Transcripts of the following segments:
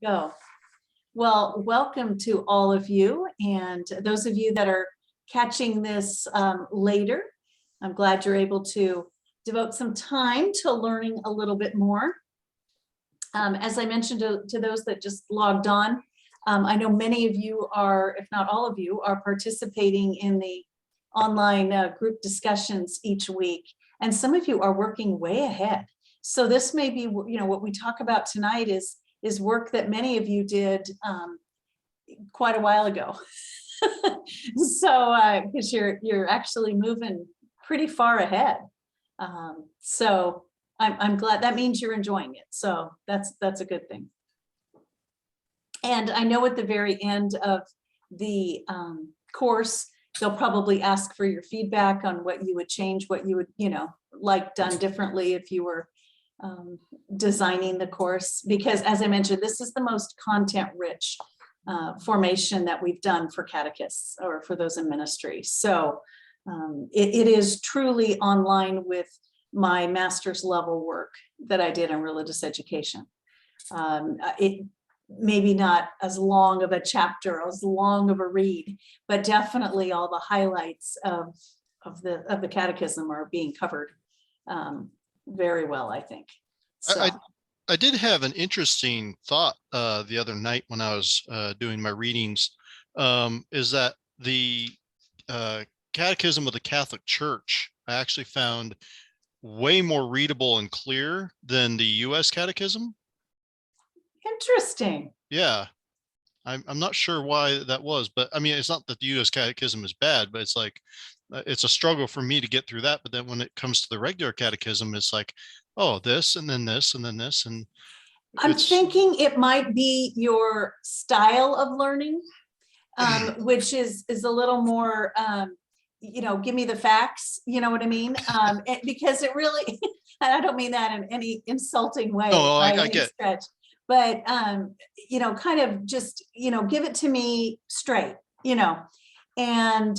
Go. Well, welcome to all of you, and those of you that are catching this later. I'm glad you're able to devote some time to learning a little bit more. As I mentioned to those that just logged on, I know many of you are, if not all of you, are participating in the online group discussions each week, and some of you are working way ahead. So this may be, what we talk about tonight is work that many of you did quite a while ago. So because you're actually moving pretty far ahead. So I'm glad. That means you're enjoying it. So that's a good thing. And I know at the very end of the course, they'll probably ask for your feedback on what you would change, what you would, like done differently if you were designing the course, because as I mentioned, this is the most content-rich formation that we've done for catechists or for those in ministry. So it is truly online with my master's level work that I did in religious education. It maybe not as long of a chapter, as long of a read, but definitely all the highlights of the catechism are being covered very well, I think. So. I did have an interesting thought the other night when I was doing my readings, is that the Catechism of the Catholic Church I actually found way more readable and clear than the U.S. Catechism. Interesting. Yeah, I'm not sure why that was, but I mean, it's not that the U.S. Catechism is bad, but it's like it's a struggle for me to get through that. But then when it comes to the regular catechism, it's like, oh, this and then this and then this, and I'm thinking it might be your style of learning, which is a little more, give me the facts, you know what I mean? Because it really, and I don't mean that in any insulting way. No, I get stretch, but kind of just, give it to me straight, and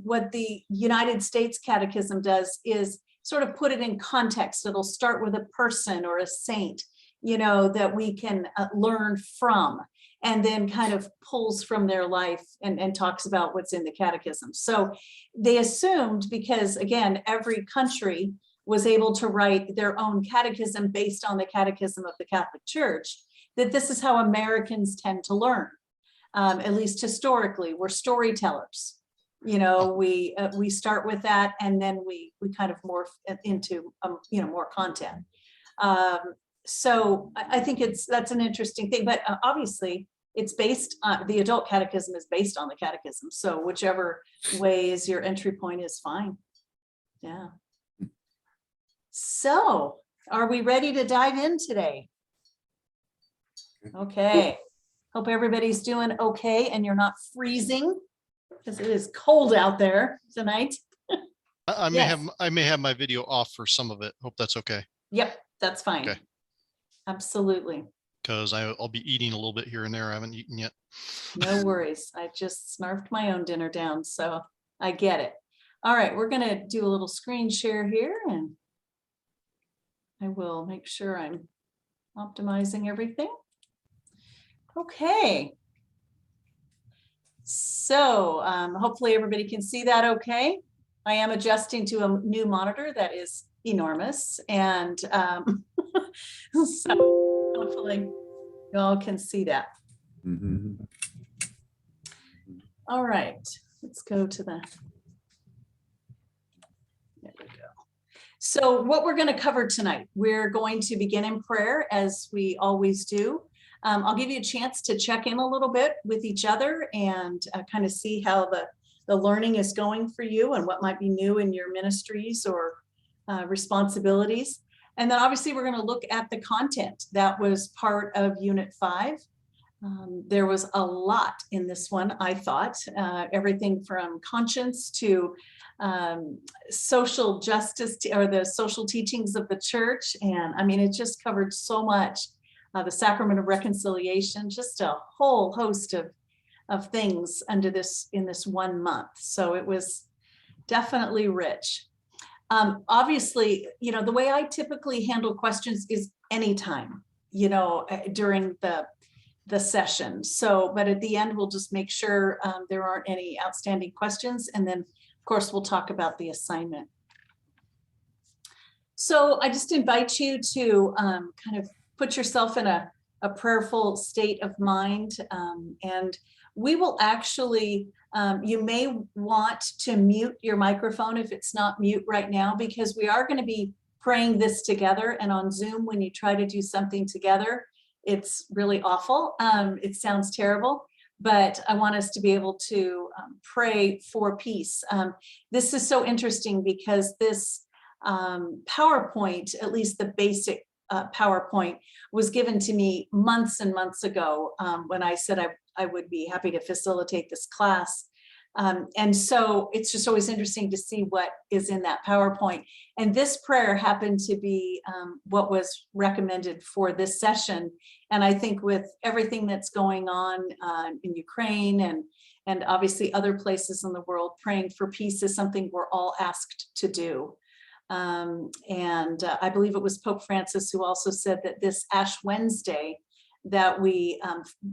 what the United States Catechism does is sort of put it in context. It'll start with a person or a saint, that we can learn from, and then kind of pulls from their life and talks about what's in the catechism. So they assumed, because again, every country was able to write their own catechism based on the catechism of the Catholic Church, that this is how Americans tend to learn. At least historically, we're storytellers. We start with that, and then we kind of morph into more content. So I think that's an interesting thing, but obviously it's based on the adult catechism is based on the catechism. So whichever way is your entry point is fine. Yeah. So are we ready to dive in today? Okay. Hope everybody's doing okay and you're not freezing, because it is cold out there tonight. I may have my video off for some of it. Hope that's okay. Yep, that's fine. Okay. Absolutely. Because I'll be eating a little bit here and there. I haven't eaten yet. No worries. I just snarfed my own dinner down, so I get it. All right, we're going to do a little screen share here, and I will make sure I'm optimizing everything. Okay. So hopefully everybody can see that okay. I am adjusting to a new monitor that is enormous, and so hopefully you all can see that. Mm-hmm. All right, let's go to the, there we go. So what we're going to cover tonight, we're going to begin in prayer as we always do. I'll give you a chance to check in a little bit with each other and kind of see how the learning is going for you and what might be new in your ministries or responsibilities. And then obviously we're going to look at the content that was part of Unit 5. There was a lot in this one, I thought, everything from conscience to social justice or the social teachings of the church. And I mean, it just covered so much. The sacrament of reconciliation, just a whole host of things under this in this 1 month. So it was definitely rich. Obviously, the way I typically handle questions is anytime, during the the session. So, but at the end, we'll just make sure there aren't any outstanding questions. And then, of course, we'll talk about the assignment. So I just invite you to kind of put yourself in a prayerful state of mind. And we will actually, you may want to mute your microphone if it's not mute right now, because we are going to be praying this together. And on Zoom, when you try to do something together, it's really awful. It sounds terrible, but I want us to be able to pray for peace. This is so interesting because this PowerPoint, at least the basic PowerPoint, was given to me months and months ago when I said I would be happy to facilitate this class. And so it's just always interesting to see what is in that PowerPoint. And this prayer happened to be what was recommended for this session. And I think with everything that's going on in Ukraine and obviously other places in the world, praying for peace is something we're all asked to do. I believe it was Pope Francis who also said that this Ash Wednesday that we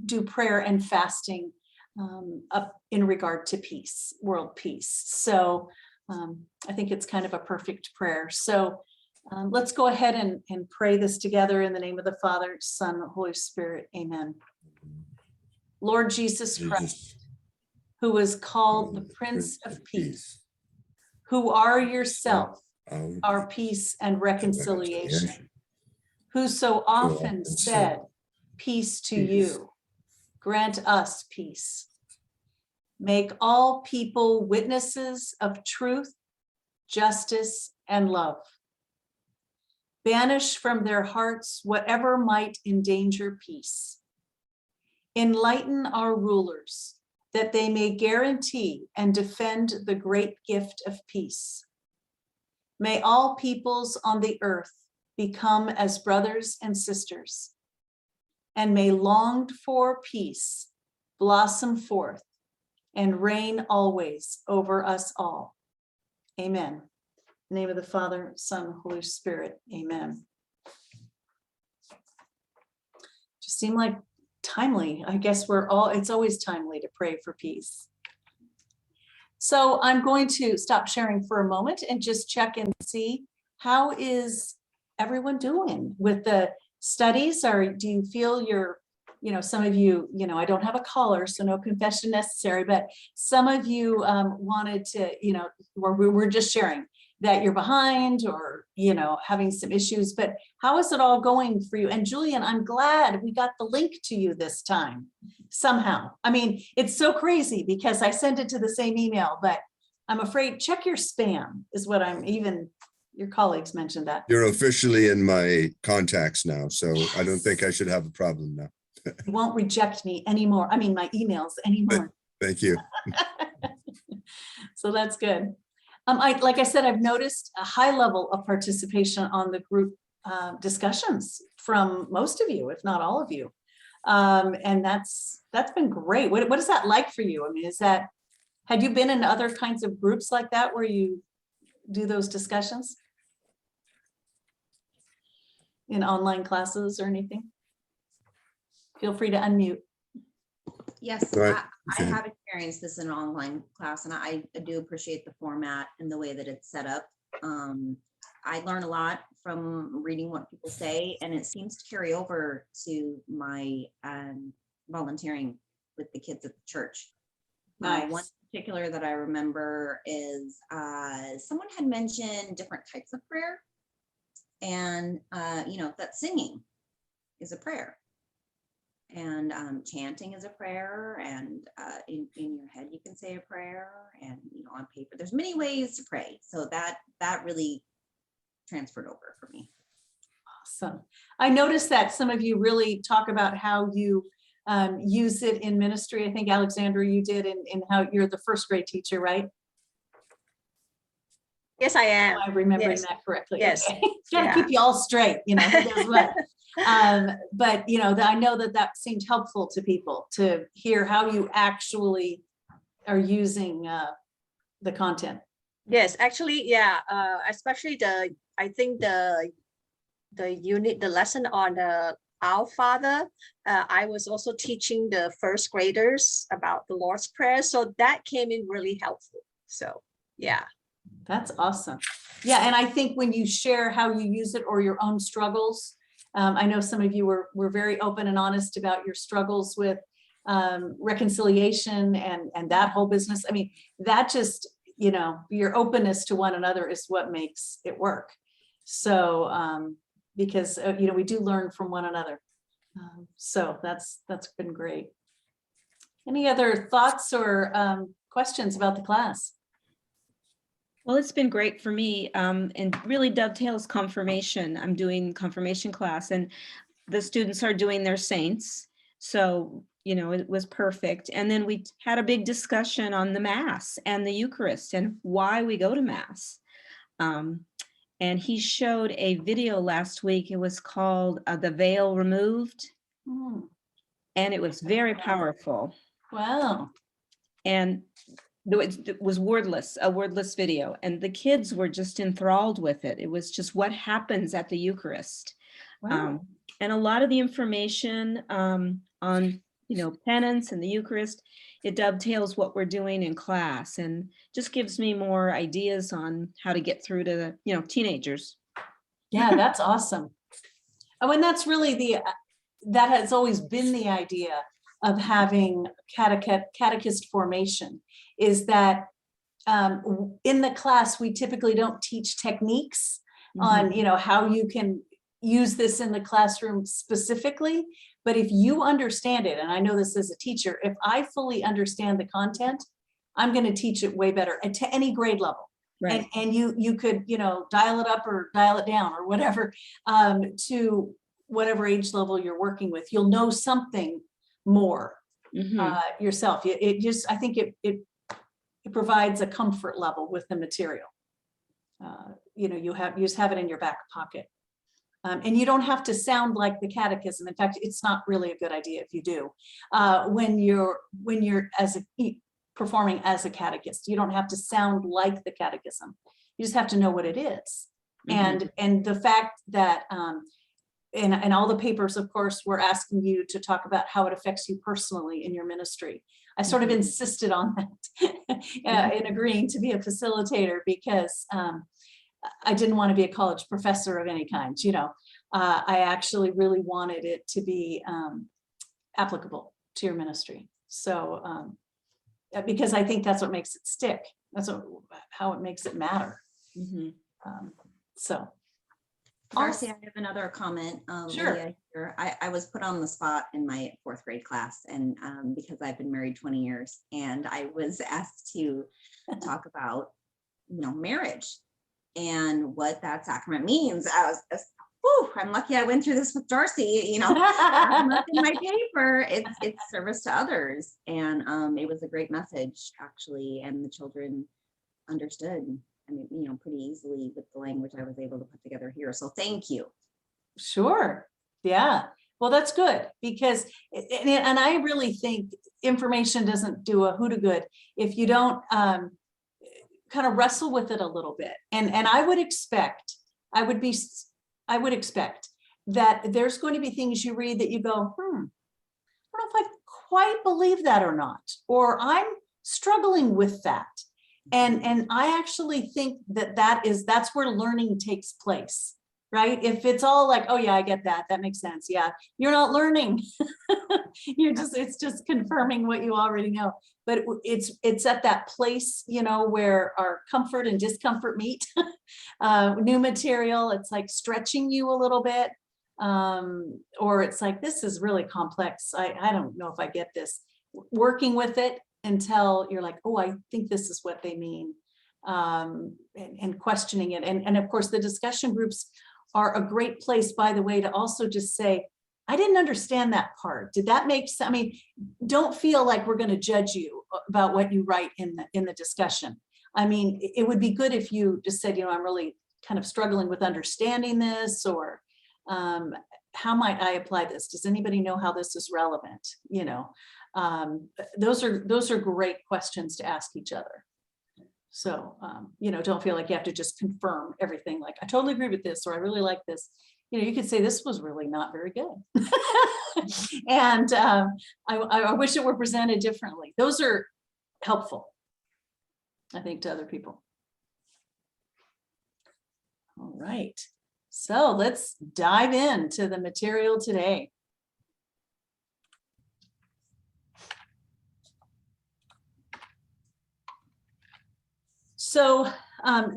do prayer and fasting up in regard to peace, world peace. So I think it's kind of a perfect prayer. So let's go ahead and pray this together in the name of the Father, Son, Holy Spirit. Amen. Lord Jesus Christ, who is called the Prince of Peace, who are yourself, our peace and reconciliation, who so often said, peace to you, grant us peace. Make all people witnesses of truth, justice, and love. Banish from their hearts whatever might endanger peace. Enlighten our rulers that they may guarantee and defend the great gift of peace. May all peoples on the earth become as brothers and sisters, and may longed for peace blossom forth and reign always over us all. Amen. In the name of the Father, Son, Holy Spirit. Amen. Just seemed like timely. I guess it's always timely to pray for peace. So I'm going to stop sharing for a moment and just check and see, how is everyone doing with the studies? Or do you feel some of you, I don't have a caller, so no confession necessary, but some of you wanted to, we're just sharing that you're behind or, having some issues, but how is it all going for you? And Julian, I'm glad we got the link to you this time somehow. I mean, it's so crazy because I sent it to the same email, but I'm afraid check your spam is what your colleagues mentioned that. You're officially in my contacts now, so I don't think I should have a problem now. You won't reject me anymore. I mean, my emails anymore. Thank you. So that's good. Like I said, I've noticed a high level of participation on the group discussions from most of you, if not all of you. And that's been great. What is that like for you? I mean, had you been in other kinds of groups like that where you do those discussions in online classes or anything? Feel free to unmute. Yes, Right. I have experienced this in an online class, and I do appreciate the format and the way that it's set up. I learn a lot from reading what people say, and it seems to carry over to my volunteering with the kids at the church. Nice. One particular that I remember is someone had mentioned different types of prayer, and that singing is a prayer. And chanting is a prayer, and in your head you can say a prayer, and on paper there's many ways to pray. So that really transferred over for me. Awesome. I noticed that some of you really talk about how you use it in ministry. I think Alexandra, you did in how you're the first grade teacher, right? Yes, I am. Am I remembering Yes. that correctly? Yes. Okay. Gotta Yeah. keep you all straight, who does what. But I know that seemed helpful to people to hear how you actually are using the content. Yes, actually, yeah. Especially I think the unit, the lesson on the Our Father. I was also teaching the first graders about the Lord's Prayer. So that came in really helpful. So yeah. That's awesome. Yeah, and I think when you share how you use it or your own struggles, I know some of you were very open and honest about your struggles with reconciliation and that whole business. I mean, that just, you know, your openness to one another is what makes it work. So because, you know, we do learn from one another. So that's been great. Any other thoughts or questions about the class? Well, it's been great for me, and really dovetails confirmation. I'm doing confirmation class and the students are doing their saints. So, you know, it was perfect. And then we had a big discussion on the Mass and the Eucharist and why we go to Mass. And he showed a video last week. It was called The Veil Removed. And it was very powerful. Wow. And it was wordless, a wordless video. And the kids were just enthralled with it. It was just what happens at the Eucharist. Wow. And a lot of the information on, you know, penance and the Eucharist, it dovetails what we're doing in class and just gives me more ideas on how to get through to the, you know, teenagers. Yeah, that's awesome. Oh, and that's really that has always been the idea of having catechist formation, is that in the class, we typically don't teach techniques on, you know, how you can use this in the classroom specifically. But if you understand it, and I know this as a teacher, if I fully understand the content, I'm going to teach it way better and to any grade level. Right. And you could, you know, dial it up or dial it down or whatever to whatever age level you're working with. You'll know something more yourself. It just, I think it provides a comfort level with the material. You know, you just have it in your back pocket. And you don't have to sound like the catechism. In fact, it's not really a good idea if you do. When you're performing as a catechist, you don't have to sound like the catechism. You just have to know what it is. And the fact that and all the papers, of course, we're asking you to talk about how it affects you personally in your ministry. I sort of insisted on that in agreeing to be a facilitator because I didn't want to be a college professor of any kind, you know. I actually really wanted it to be applicable to your ministry. So because I think that's what makes it stick. That's how it makes it matter. So. Darcy, I have another comment. Sure. Leah here. I was put on the spot in my 4th grade class, and because I've been married 20 years, and I was asked to talk about, you know, marriage and what that sacrament means. I'm lucky I went through this with Darcy. You know, in my paper, it's service to others, and it was a great message actually, and the children understood. I mean, you know, pretty easily with the language I was able to put together here. So thank you. Sure. Yeah. Well, that's good because, and I really think information doesn't do a hoot of good if you don't kind of wrestle with it a little bit. And I would expect that there's going to be things you read that you go, I don't know if I quite believe that or not, or I'm struggling with that. And I actually think that's where learning takes place, right? If it's all like, oh yeah, I get that. That makes sense. Yeah, you're not learning. It's just confirming what you already know. But it's at that place, you know, where our comfort and discomfort meet. New material, it's like stretching you a little bit. Or it's like, this is really complex. I don't know if I get this. Working with it until you're like, oh, I think this is what they mean, and questioning it. And of course, the discussion groups are a great place, by the way, to also just say, I didn't understand that part. Did that make sense? I mean, don't feel like we're going to judge you about what you write in the discussion. I mean, it would be good if you just said, you know, I'm really kind of struggling with understanding this, or how might I apply this? Does anybody know how this is relevant? You know, those are great questions to ask each other. So, you know, don't feel like you have to just confirm everything. Like, I totally agree with this, or I really like this. you could say this was really not very good. And I wish it were presented differently. Those are helpful, I think, to other people. All right, so let's dive into the material today. So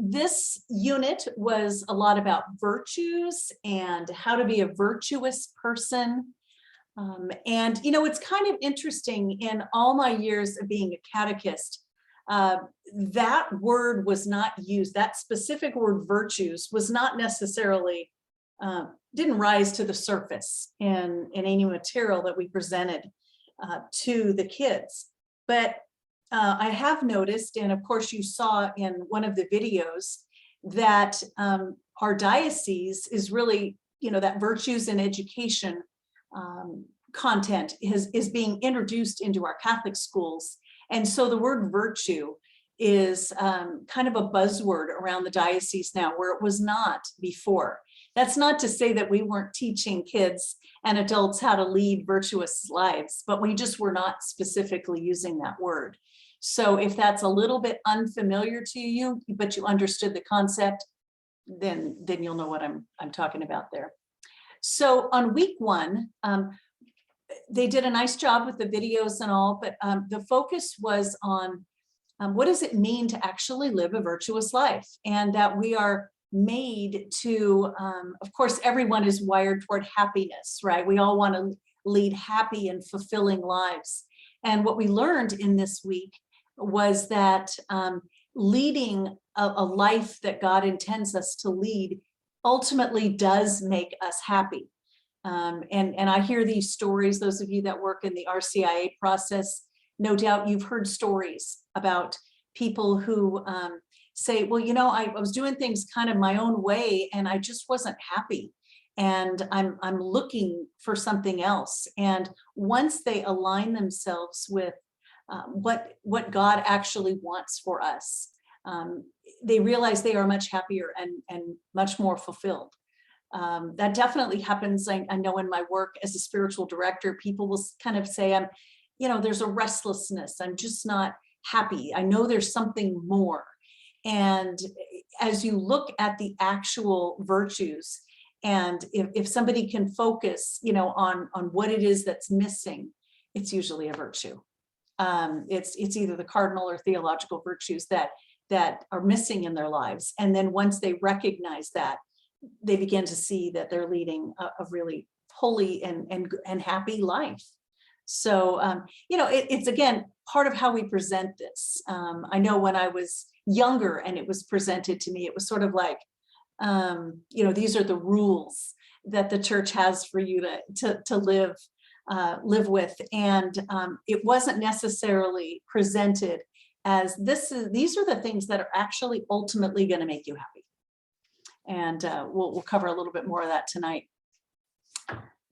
this unit was a lot about virtues and how to be a virtuous person. And, it's kind of interesting, in all my years of being a catechist, that word was not used, that specific word virtues was not necessarily, didn't rise to the surface in any material that we presented to the kids. But I have noticed, and of course you saw in one of the videos, that our diocese is really, that virtues in education content is being introduced into our Catholic schools. And so the word virtue is kind of a buzzword around the diocese now, where it was not before. That's not to say that we weren't teaching kids and adults how to lead virtuous lives, but we just were not specifically using that word. So if that's a little bit unfamiliar to you, but you understood the concept, then you'll know what I'm talking about there. So on week 1, they did a nice job with the videos and all, but the focus was on what does it mean to actually live a virtuous life, and that we are made to, of course, everyone is wired toward happiness, right? We all want to lead happy and fulfilling lives. And what we learned in this week was that leading a life that God intends us to lead ultimately does make us happy. And I hear these stories, those of you that work in the RCIA process, no doubt you've heard stories about people who say, well, I was doing things kind of my own way and I just wasn't happy. And I'm looking for something else. And once they align themselves with what God actually wants for us, they realize they are much happier and much more fulfilled. That definitely happens. I know in my work as a spiritual director, people will kind of say, there's a restlessness. I'm just not happy. I know there's something more. And as you look at the actual virtues, and if somebody can focus, on what it is that's missing, it's usually a virtue. It's either the cardinal or theological virtues that are missing in their lives. And then once they recognize that, they begin to see that they're leading a really holy and happy life. So, it's again, part of how we present this. I know when I was younger and it was presented to me, it was sort of like, these are the rules that the church has for you to live with. And it wasn't necessarily presented as these are the things that are actually ultimately going to make you happy. And we'll cover a little bit more of that tonight.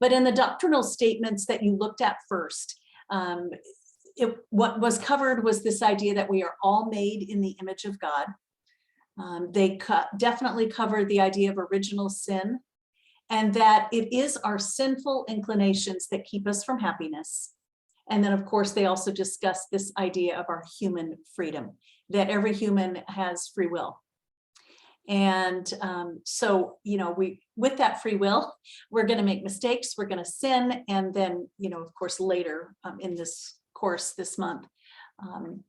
But in the doctrinal statements that you looked at first, what was covered was this idea that we are all made in the image of God. They definitely covered the idea of original sin, and that it is our sinful inclinations that keep us from happiness. And then, of course, they also discussed this idea of our human freedom, that every human has free will. And so, with that free will, we're going to make mistakes, we're going to sin. And then, of course, later in this course this month,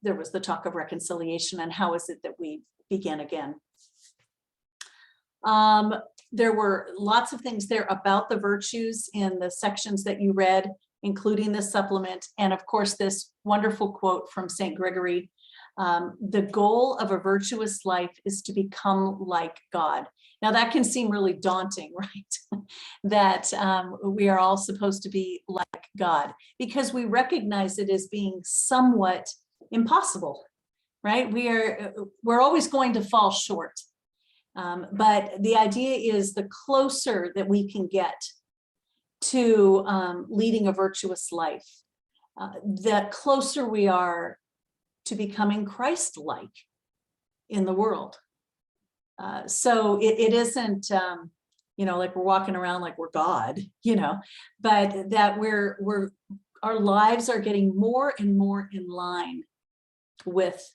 there was the talk of reconciliation and how is it that we begin again. There were lots of things there about the virtues in the sections that you read, including the supplement. And of course, this wonderful quote from St. Gregory, the goal of a virtuous life is to become like God. Now that can seem really daunting, right? That we are all supposed to be like God, because we recognize it as being somewhat impossible, right? We're always going to fall short. But the idea is the closer that we can get to leading a virtuous life, the closer we are to becoming Christ-like in the world. So it isn't, like we're walking around like we're God, but that our lives are getting more and more in line with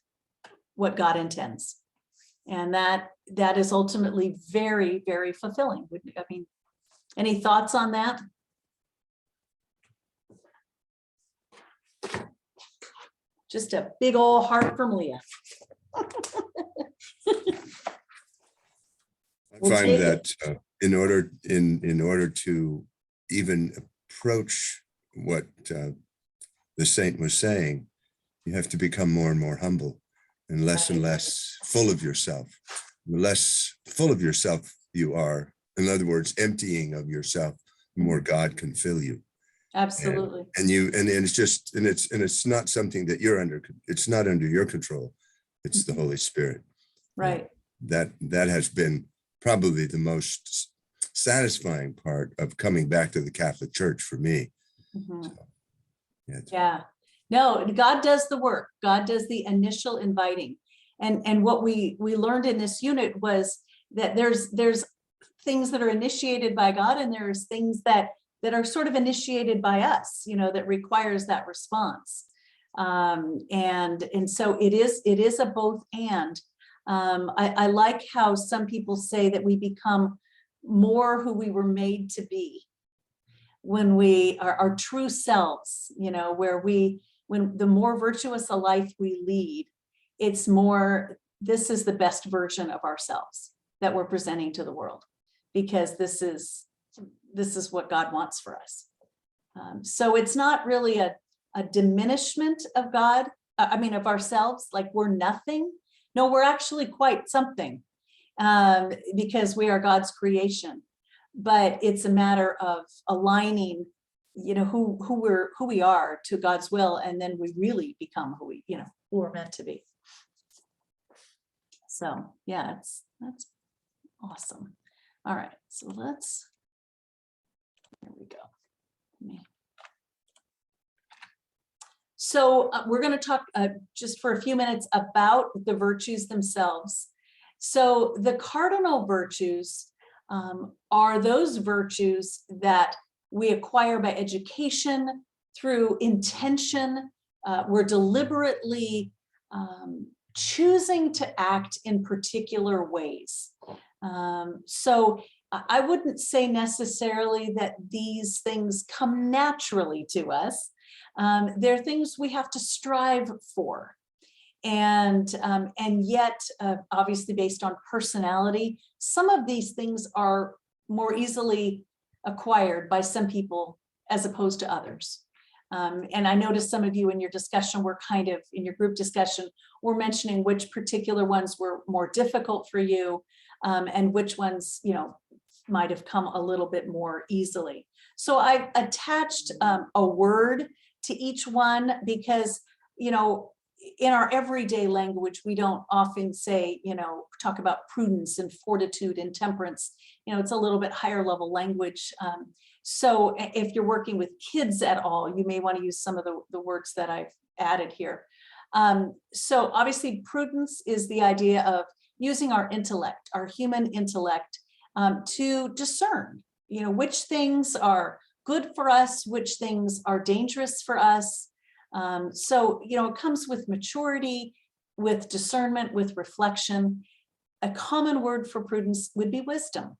what God intends. And that is ultimately very, very fulfilling. I mean, any thoughts on that? Just a big old heart from Leah. I We'll find take that in order to even approach what the saint was saying, you have to become more and more humble and less full of yourself. The less full of yourself you are, in other words, emptying of yourself, the more God can fill you. Absolutely. And it's not something that you're under. It's not under your control. It's the Holy Spirit. Right. That has been probably the most satisfying part of coming back to the Catholic Church for me. Mhm. So, Yeah. No, God does the work. God does the initial inviting. And what we learned in this unit was that there's things that are initiated by God, and there's things that are sort of initiated by us, that requires that response. And so it is a both and. I like how some people say that we become more who we were made to be when we are our true selves, when the more virtuous a life we lead, it's more, this is the best version of ourselves that we're presenting to the world, because this is what God wants for us. So it's not really a diminishment of God, of ourselves, like we're nothing. No, we're actually quite something, because we are God's creation. But it's a matter of aligning, who we are to God's will, and then we really become who we're meant to be. So yeah, that's awesome. All right, so here we go. So we're going to talk just for a few minutes about the virtues themselves. So the cardinal virtues are those virtues that we acquire by education, through intention. We're deliberately choosing to act in particular ways. So I wouldn't say necessarily that these things come naturally to us. They're things we have to strive for. And yet, obviously based on personality, some of these things are more easily acquired by some people as opposed to others. And I noticed some of you in your discussion were in your group discussion, were mentioning which particular ones were more difficult for you, and which ones, might have come a little bit more easily. So I've attached a word to each one, because, in our everyday language, we don't often say, talk about prudence and fortitude and temperance. It's a little bit higher level language. So if you're working with kids at all, you may want to use some of the words that I've added here. So obviously prudence is the idea of using our intellect, our human intellect, to discern, which things are good for us, which things are dangerous for us. So, it comes with maturity, with discernment, with reflection. A common word for prudence would be wisdom.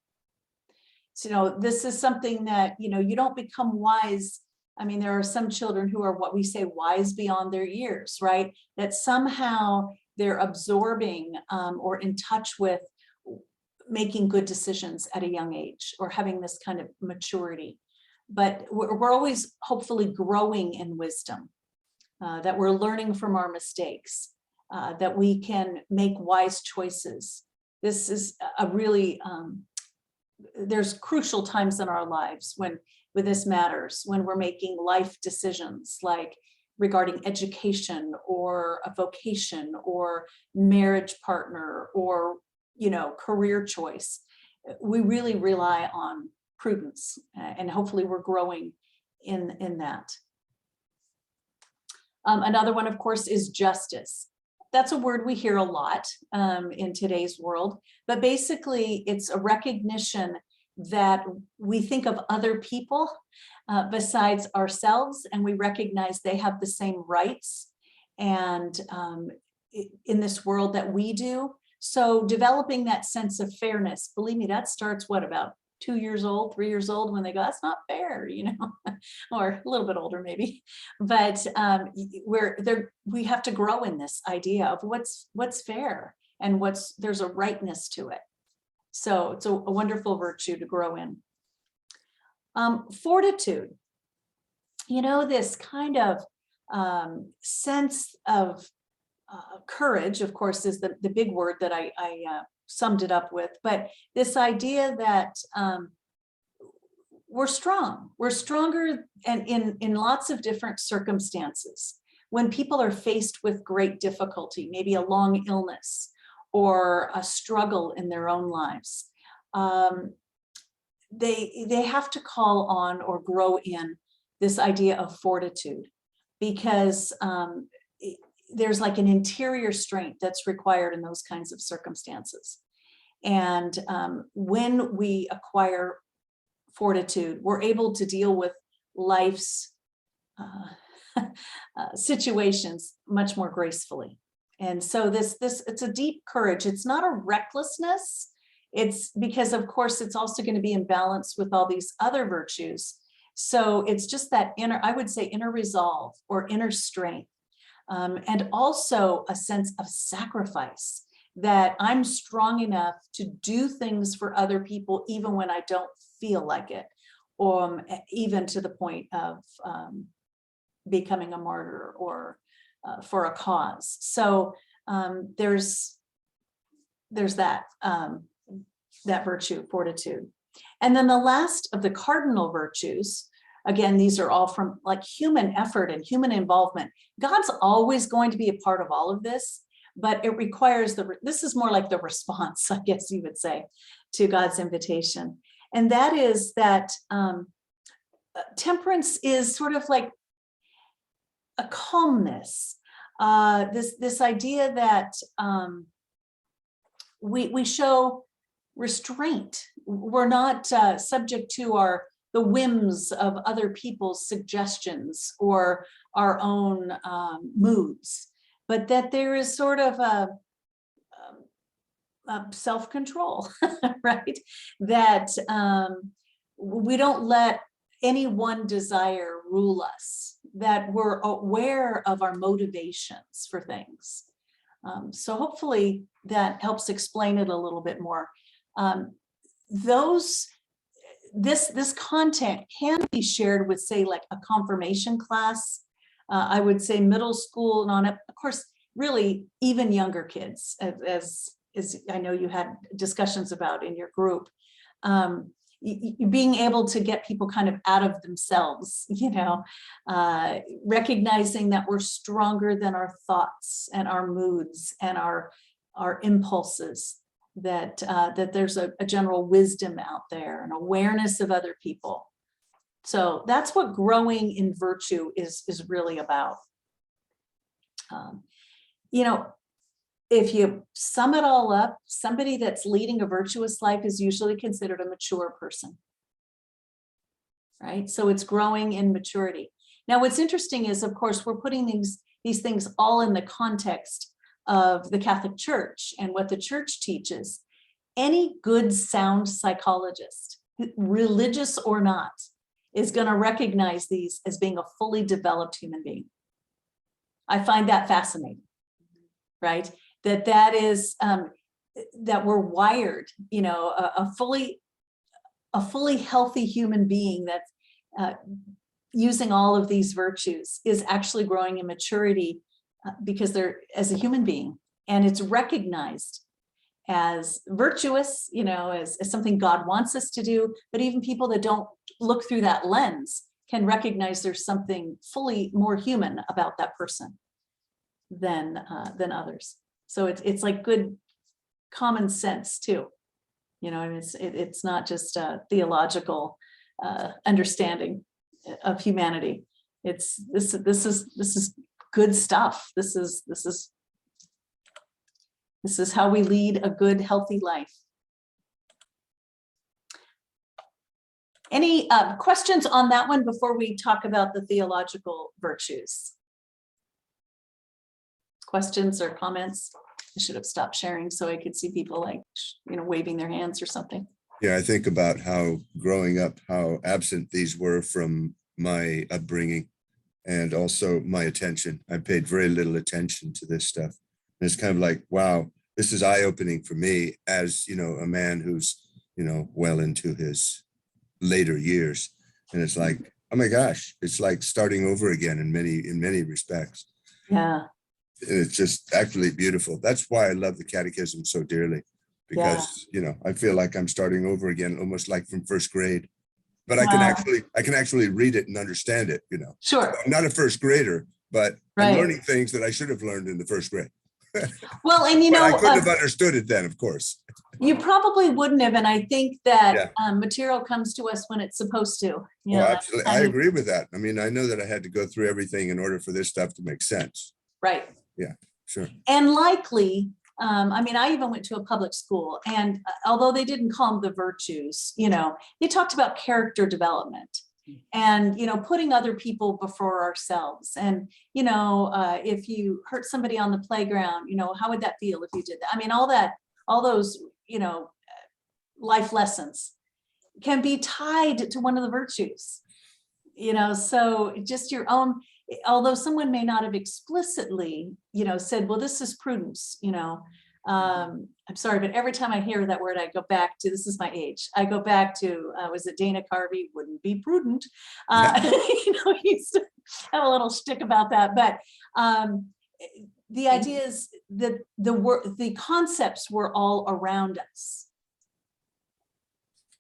So, this is something that, you don't become wise. There are some children who are what we say wise beyond their years, right? That somehow they're absorbing or in touch with making good decisions at a young age, or having this kind of maturity. But we're always hopefully growing in wisdom. That we're learning from our mistakes, that we can make wise choices. This is a really, there's crucial times in our lives when this matters, when we're making life decisions, like regarding education or a vocation or marriage partner or, career choice. We really rely on prudence, and hopefully we're growing in that. Another one, of course, is justice. That's a word we hear a lot in today's world, but basically it's a recognition that we think of other people besides ourselves, and we recognize they have the same rights and in this world that we do. So developing that sense of fairness, believe me, that starts what, about 2 years old, 3 years old, when they go, that's not fair, you know, or a little bit older maybe. But we have to grow in this idea of what's fair and there's a rightness to it. So it's a wonderful virtue to grow in. Fortitude, you know, this kind of sense of courage, of course, is the big word that I summed it up with, but this idea that we're strong, we're stronger, and in lots of different circumstances. When people are faced with great difficulty, maybe a long illness or a struggle in their own lives, they have to call on or grow in this idea of fortitude, because there's like an interior strength that's required in those kinds of circumstances. And when we acquire fortitude, we're able to deal with life's situations much more gracefully. And so it's a deep courage. It's not a recklessness. It's because, of course, it's also going to be in balance with all these other virtues. So it's just that inner, I would say, inner resolve or inner strength. And also a sense of sacrifice, that I'm strong enough to do things for other people, even when I don't feel like it, or even to the point of becoming a martyr or for a cause. So there's that virtue, fortitude. And then the last of the cardinal virtues, again, these are all from like human effort and human involvement. God's always going to be a part of all of this, but it requires this is more like the response, I guess you would say, to God's invitation. And that is that temperance is sort of like a calmness, this idea that we show restraint. We're not subject to the whims of other people's suggestions or our own moods, but that there is sort of a self-control, right? That we don't let any one desire rule us, that we're aware of our motivations for things. So hopefully that helps explain it a little bit more. This content can be shared with, say, like a confirmation class. I would say middle school and on up, of course, really even younger kids, as I know you had discussions about in your group. Being able to get people kind of out of themselves, you know, recognizing that we're stronger than our thoughts and our moods and our impulses, that there's a general wisdom out there and awareness of other people. So that's what growing in virtue is really about. You know, if you sum it all up, somebody that's leading a virtuous life is usually considered a mature person, right? So it's growing in maturity. Now, what's interesting is, of course, we're putting these things all in the context of the Catholic Church and what the Church teaches. Any good, sound psychologist, religious or not, is going to recognize these as being a fully developed human being. I find that fascinating, right? That is that we're wired, you know, a fully healthy human being that's using all of these virtues is actually growing in maturity because they're as a human being, and it's recognized as virtuous, you know, as something God wants us to do. But even people that don't look through that lens can recognize there's something fully more human about that person than others. So it's like good common sense too. You know, I mean, it's not just a theological understanding of humanity. This is good stuff. This is how we lead a good, healthy life. Any questions on that one before we talk about the theological virtues? Questions or comments? I should have stopped sharing so I could see people like, waving their hands or something. Yeah, I think about how growing up, how absent these were from my upbringing and also my attention. I paid very little attention to this stuff. And it's kind of like, wow, this is eye-opening for me as, a man who's, well into his later years. And it's like, oh my gosh, it's like starting over again in many respects. Yeah. And it's just actually beautiful. That's why I love the catechism so dearly, because, I feel like I'm starting over again, almost like from first grade. But I can actually read it and understand it, Sure. I'm not a first grader, but Right. I'm learning things that I should have learned in the first grade. Well, and But I couldn't have understood it then, of course. you probably wouldn't have, and I think that Yeah. material comes to us when it's supposed to. Oh, absolutely. I agree with that. I mean, I know that I had to go through everything in order for this stuff to make sense. Right. Sure. And likely, I even went to a public school, and although they didn't call them the virtues, they talked about character development and, putting other people before ourselves. And, if you hurt somebody on the playground, how would that feel if you did that? I mean, all those, life lessons can be tied to one of the virtues, so just your own, although someone may not have explicitly, said, well, this is prudence, I'm sorry, but every time I hear that word, I go back to, this is my age. I go back to, was it Dana Carvey? Wouldn't be prudent. He used to have a little shtick about that, but the idea is that the concepts were all around us.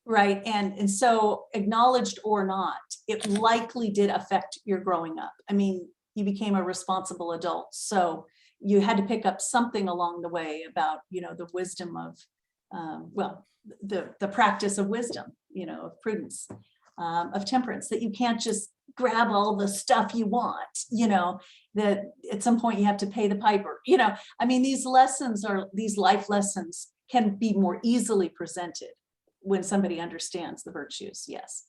Right. And so acknowledged or not, it likely did affect your growing up. I mean, you became a responsible adult. So you had to pick up something along the way about, the wisdom of, the practice of wisdom, of prudence, of temperance, that you can't just grab all the stuff you want, that at some point you have to pay the piper, I mean, these life lessons can be more easily presented when somebody understands the virtues. Yes.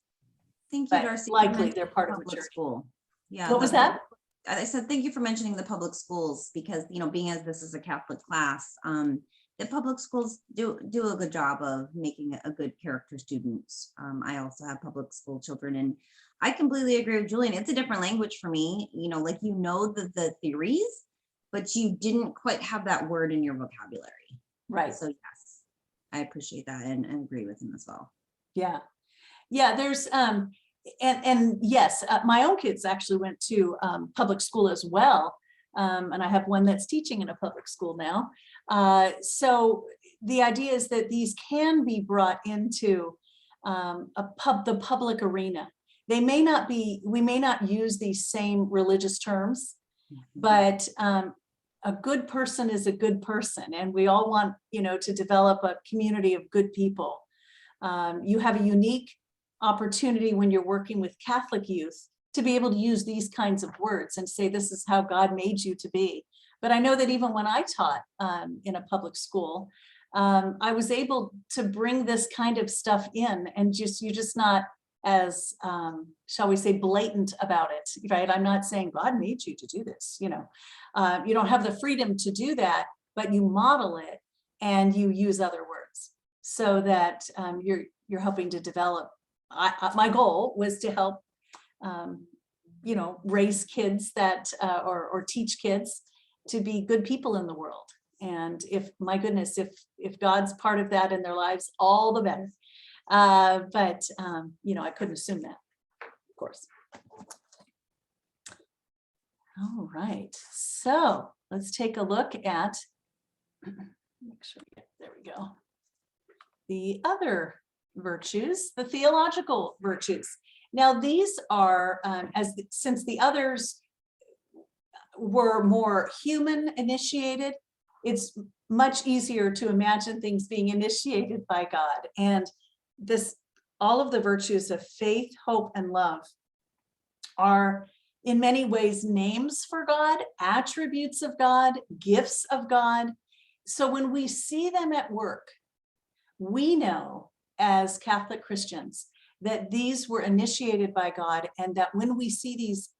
Thank you, But Darcy. for likely mentioning they're part of public maturity. school. Yeah. What was that? I said, thank you for mentioning the public schools, because, being as this is a Catholic class, the public schools do a good job of making a good character students. I also have public school children, and I completely agree with Julian. It's a different language for me, like, the theories, but you didn't quite have that word in your vocabulary. Right. So yes, I appreciate that and agree with him as well. Yeah. Yeah. There's, and yes, my own kids actually went to public school as well. And I have one that's teaching in a public school now. So the idea is that these can be brought into the public arena. We may not use these same religious terms, but a good person is a good person. And we all want, to develop a community of good people. You have a unique opportunity when you're working with Catholic youth to be able to use these kinds of words and say, this is how God made you to be. But I know that even when I taught in a public school, I was able to bring this kind of stuff in, and you're just not as, shall we say, blatant about it, right? I'm not saying God made you to do this, you don't have the freedom to do that, but you model it and you use other words so that you're helping to develop. My goal was to help, raise kids that, or teach kids to be good people in the world. And if God's part of that in their lives, all the better. But I couldn't assume that, of course. All right, so let's take a look at, make sure, there we go. The other virtues, the theological virtues. Now these are, since the others were more human initiated, it's much easier to imagine things being initiated by God. And all of the virtues of faith, hope, and love are in many ways names for God, attributes of God, gifts of God. So when we see them at work, we know as Catholic Christians that these were initiated by God, and that when we see these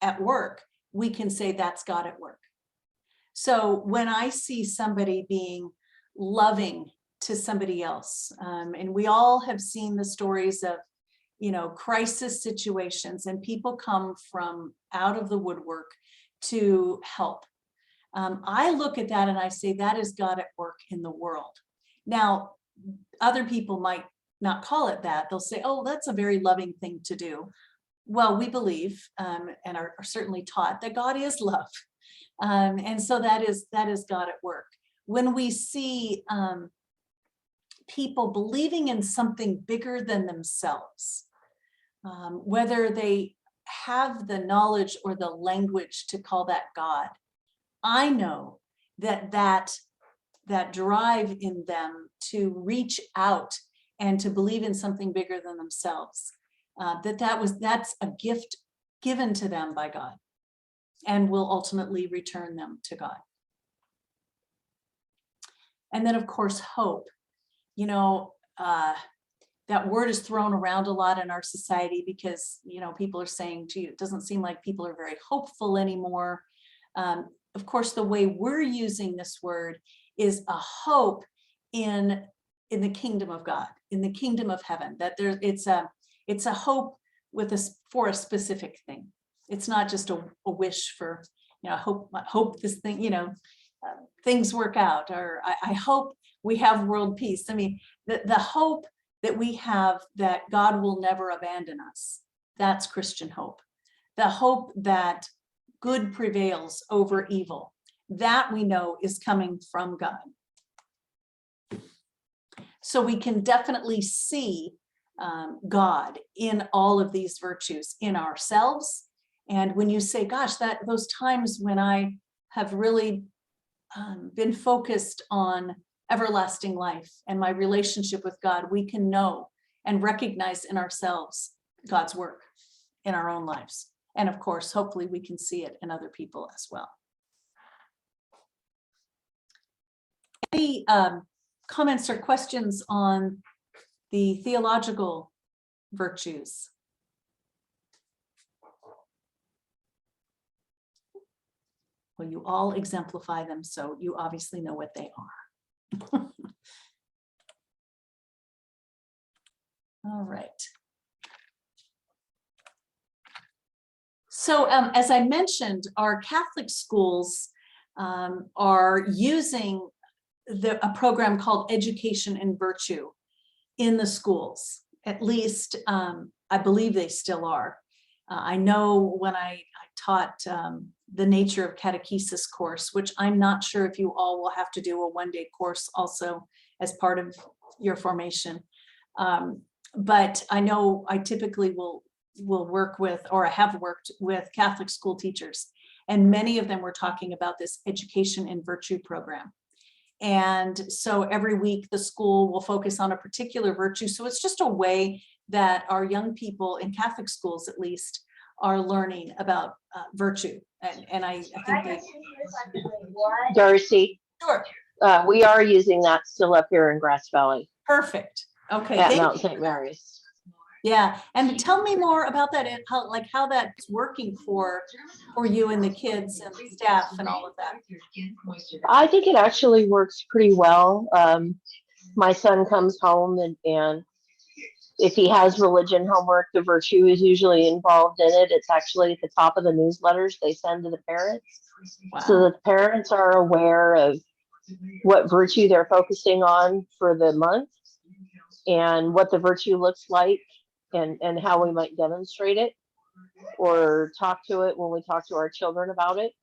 at work, we can say that's God at work. So when I see somebody being loving to somebody else, and we all have seen the stories of, crisis situations, and people come from out of the woodwork to help. I look at that and I say that is God at work in the world. Now, other people might not call it that. They'll say, oh, that's a very loving thing to do. Well, we believe and are certainly taught that God is love. And so that is God at work. When we see people believing in something bigger than themselves, whether they have the knowledge or the language to call that God, I know that drive in them to reach out and to believe in something bigger than themselves, that's a gift given to them by God and will ultimately return them to God. And then, of course, hope. That word is thrown around a lot in our society because, people are saying, gee, it doesn't seem like people are very hopeful anymore. Of course, the way we're using this word is a hope in the kingdom of God, in the kingdom of heaven, that it's a hope for a specific thing. It's not just a wish for, hope this thing, things work out, or I hope we have world peace. I mean, the hope that we have that God will never abandon us, that's Christian hope. The hope that good prevails over evil, that we know is coming from God. So we can definitely see God in all of these virtues in ourselves. And when you say, gosh, those times when I have really been focused on everlasting life and my relationship with God, we can know and recognize in ourselves God's work in our own lives. And of course, hopefully we can see it in other people as well. Any comments or questions on the theological virtues? Well, you all exemplify them, so you obviously know what they are. All right. So as I mentioned, our Catholic schools are using a program called Education in Virtue in the schools. At least I believe they still are. I know when I taught the Nature of Catechesis course, which I'm not sure if you all will have to do a one-day course also as part of your formation. But I know I typically will work with, or I have worked with, Catholic school teachers, and many of them were talking about this Education in Virtue program. And so every week the school will focus on a particular virtue. So it's just a way that our young people in Catholic schools, at least, are learning about virtue. And I think they... Darcy, Sure. we are using that still up here in Grass Valley Perfect. Okay. at Mount St. Mary's. Yeah, and tell me more about that, and how that's working for you and the kids and the staff and all of that. I think it actually works pretty well. My son comes home and if he has religion homework, the virtue is usually involved in it. It's actually at the top of the newsletters they send to the parents. Wow. So that the parents are aware of what virtue they're focusing on for the month and what the virtue looks like and how we might demonstrate it or talk to it when we talk to our children about it.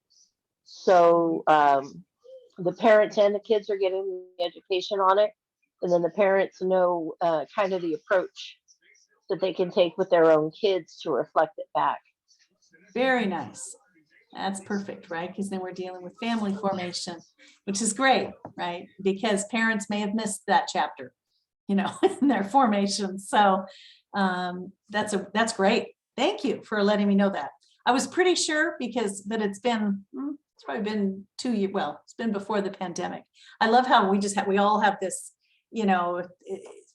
So the parents and the kids are getting the education on it. And then the parents know kind of the approach that they can take with their own kids to reflect it back. Very nice. That's perfect, right? Because then we're dealing with family formation, which is great, right? Because parents may have missed that chapter, in their formation. So that's great. Thank you for letting me know that. I was pretty sure but it's probably been 2 years. Well, it's been before the pandemic. I love how we all have this,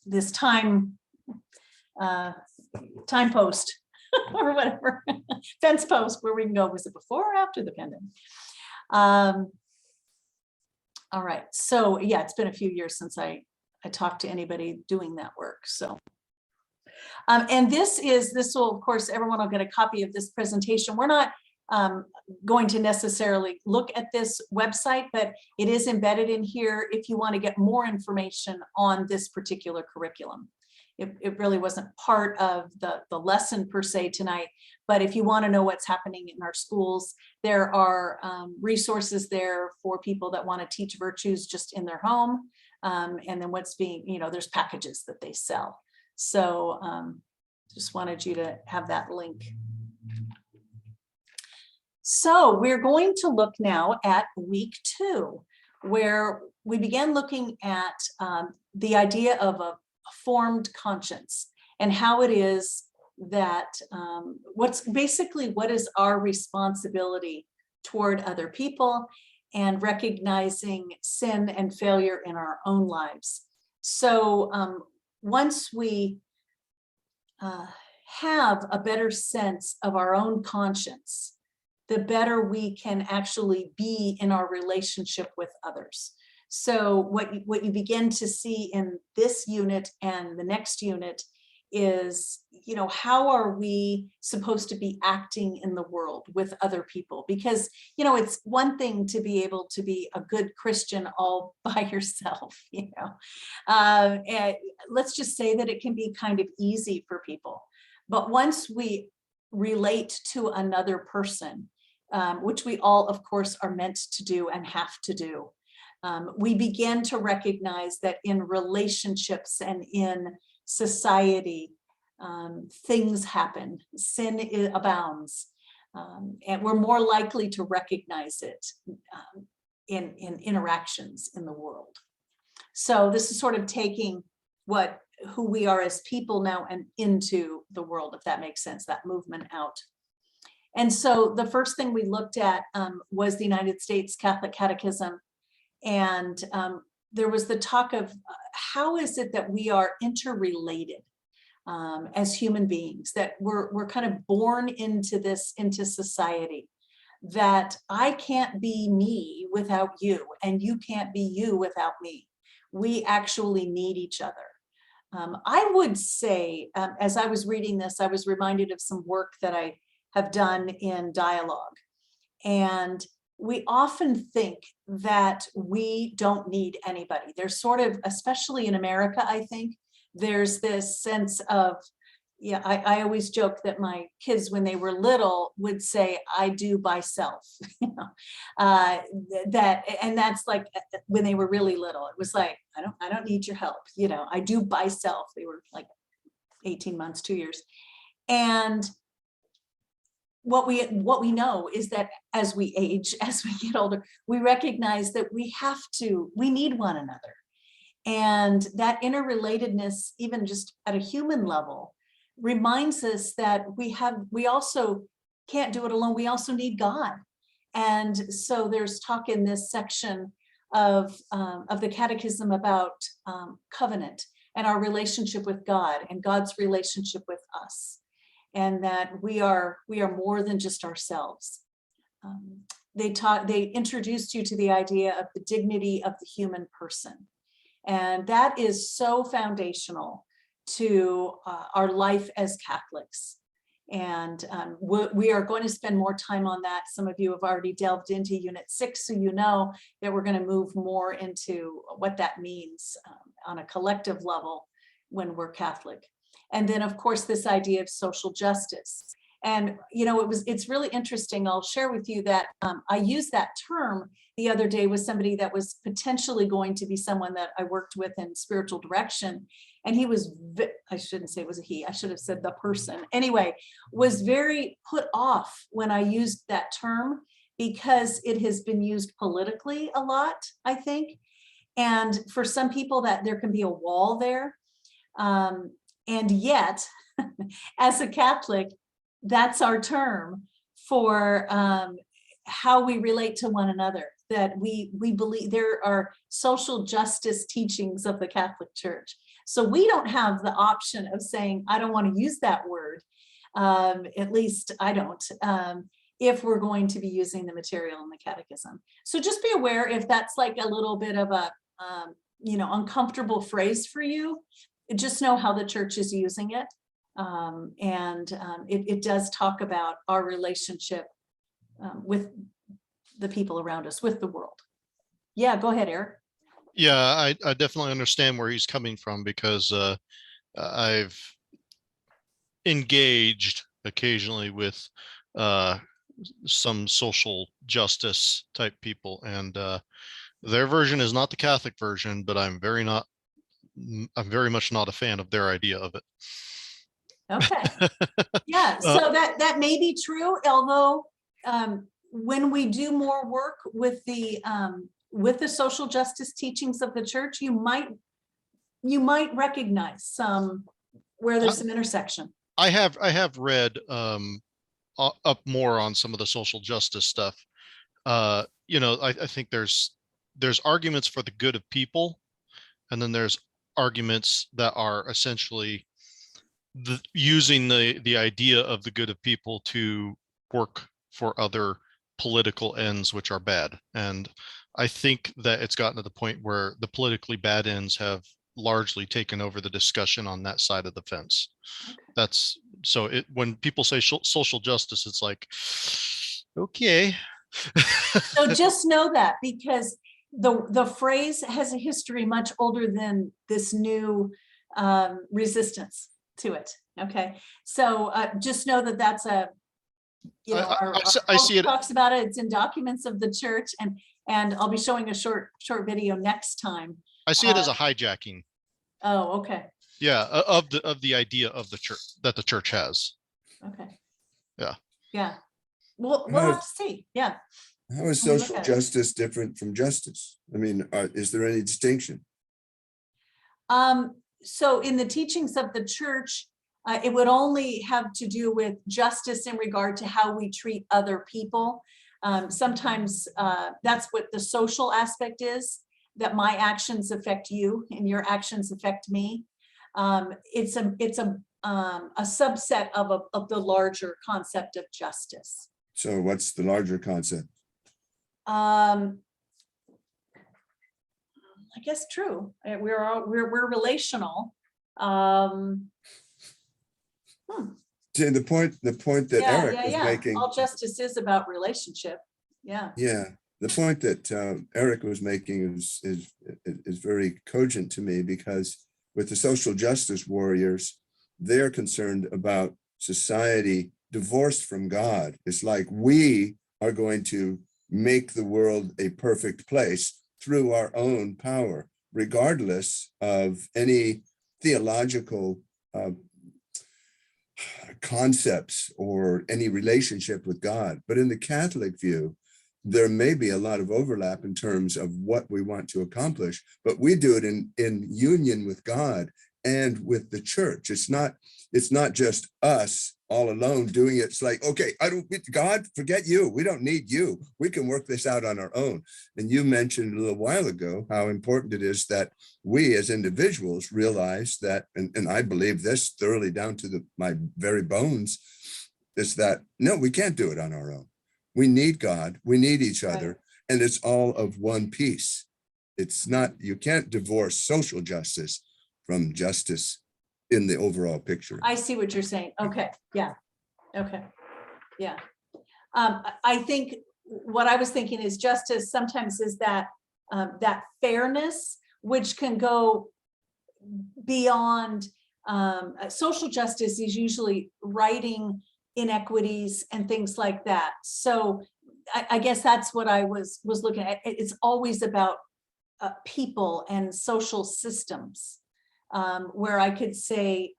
this time time post or whatever, fence post where we can go, was it before or after the pandemic? All right, so yeah, it's been a few years since I talked to anybody doing that work, so. And this will, of course, everyone will get a copy of this presentation. We're not going to necessarily look at this website, but it is embedded in here if you want to get more information on this particular curriculum. It really wasn't part of the lesson per se tonight, but if you want to know what's happening in our schools, there are resources there for people that want to teach virtues just in their home. And then what's being, there's packages that they sell. So just wanted you to have that link. So we're going to look now at week 2, where we began looking at the idea of a formed conscience and how it is that what is our responsibility toward other people and recognizing sin and failure in our own lives. So once we have a better sense of our own conscience, the better we can actually be in our relationship with others. So what you begin to see in this unit and the next unit is, how are we supposed to be acting in the world with other people? Because, it's one thing to be able to be a good Christian all by yourself, and let's just say that it can be kind of easy for people. But once we relate to another person, which we all, of course, are meant to do and have to do, we begin to recognize that in relationships and in society, things happen, sin abounds, and we're more likely to recognize it in interactions in the world. So this is sort of taking who we are as people now and into the world, if that makes sense, that movement out. And so the first thing we looked at was the United States Catholic Catechism. And there was the talk of how is it that we are interrelated as human beings, that we're kind of born into society, that I can't be me without you, and you can't be you without me. We actually need each other. I would say, as I was reading this, I was reminded of some work that I have done in dialogue. And we often think that we don't need anybody. There's sort of, especially in America, I think, there's this sense of, I always joke that my kids, when they were little, would say, I do by self, and that's like when they were really little, it was like, I don't need your help. I do by self. They were like 18 months, 2 years. And what we know is that as we age, as we get older, we recognize that we need one another. And that interrelatedness, even just at a human level, reminds us that we also can't do it alone. We also need God. And so there's talk in this section of the Catechism about covenant and our relationship with God and God's relationship with us. And that we are more than just ourselves. They introduced you to the idea of the dignity of the human person. And that is so foundational to our life as Catholics. And we are going to spend more time on that. Some of you have already delved into Unit 6, so you know that we're going to move more into what that means on a collective level when we're Catholic. And then, of course, this idea of social justice. And, it's really interesting. I'll share with you that I used that term the other day with somebody that was potentially going to be someone that I worked with in spiritual direction. And he was, I shouldn't say it was a he, I should have said the person. Anyway, was very put off when I used that term because it has been used politically a lot, I think. And for some people that there can be a wall there. And yet, as a Catholic, that's our term for how we relate to one another, that we believe there are social justice teachings of the Catholic Church So we don't have the option of saying, I don't want to use that word. At least I don't, if we're going to be using the material in the catechism. So just be aware if that's like a little bit of a, uncomfortable phrase for you, just know how the church is using it. It does talk about our relationship with the people around us, with the world. Yeah, go ahead, Eric. Yeah, I definitely understand where he's coming from, because I've engaged occasionally with some social justice type people, and their version is not the Catholic version, but I'm very much not a fan of their idea of it. Okay. Yeah, so that may be true, although when we do more work with the social justice teachings of the church, you might recognize some where there's some intersection. I have read up more on some of the social justice stuff. I think there's arguments for the good of people, and then there's arguments that are essentially using the idea of the good of people to work for other political ends, which are bad. And I think that it's gotten to the point where the politically bad ends have largely taken over the discussion on that side of the fence. That's so when people say social justice, it's like, okay. So just know that, because the phrase has a history much older than this new resistance to it. Okay, so just know that that's a, I see it. Talks about it. It's in documents of the church, and I'll be showing a short video next time. I see it as a hijacking. Oh, okay. Yeah, of the idea of the church that the church has. Okay. Yeah. Yeah. We'll have to see. Yeah. How is social justice different from justice? I mean, is there any distinction? So in the teachings of the church, it would only have to do with justice in regard to how we treat other people. Sometimes that's what the social aspect is, that my actions affect you and your actions affect me. It's a subset of the larger concept of justice. So what's the larger concept? I guess true. We're relational. See, the point that Eric was making. All justice is about relationship. Yeah. Yeah, the point that Eric was making is very cogent to me, because with the social justice warriors, they're concerned about society divorced from God. It's like we are going to make the world a perfect place through our own power, regardless of any theological concepts or any relationship with God. But in the Catholic view, there may be a lot of overlap in terms of what we want to accomplish, but we do it in union with God and with the church. It's not just us all alone doing it. It's like, okay, God, forget you. We don't need you. We can work this out on our own. And you mentioned a little while ago how important it is that we as individuals realize that, and I believe this thoroughly down to my very bones, is that, no, we can't do it on our own. We need God. We need each other. And it's all of one piece. It's not, you can't divorce social justice from justice in the overall picture. I see what you're saying. Okay. Yeah. Okay. Yeah. I think what I was thinking is justice sometimes is that that fairness, which can go beyond social justice, is usually righting inequities and things like that. So I guess that's what I was looking at. It's always about people and social systems, where I could say,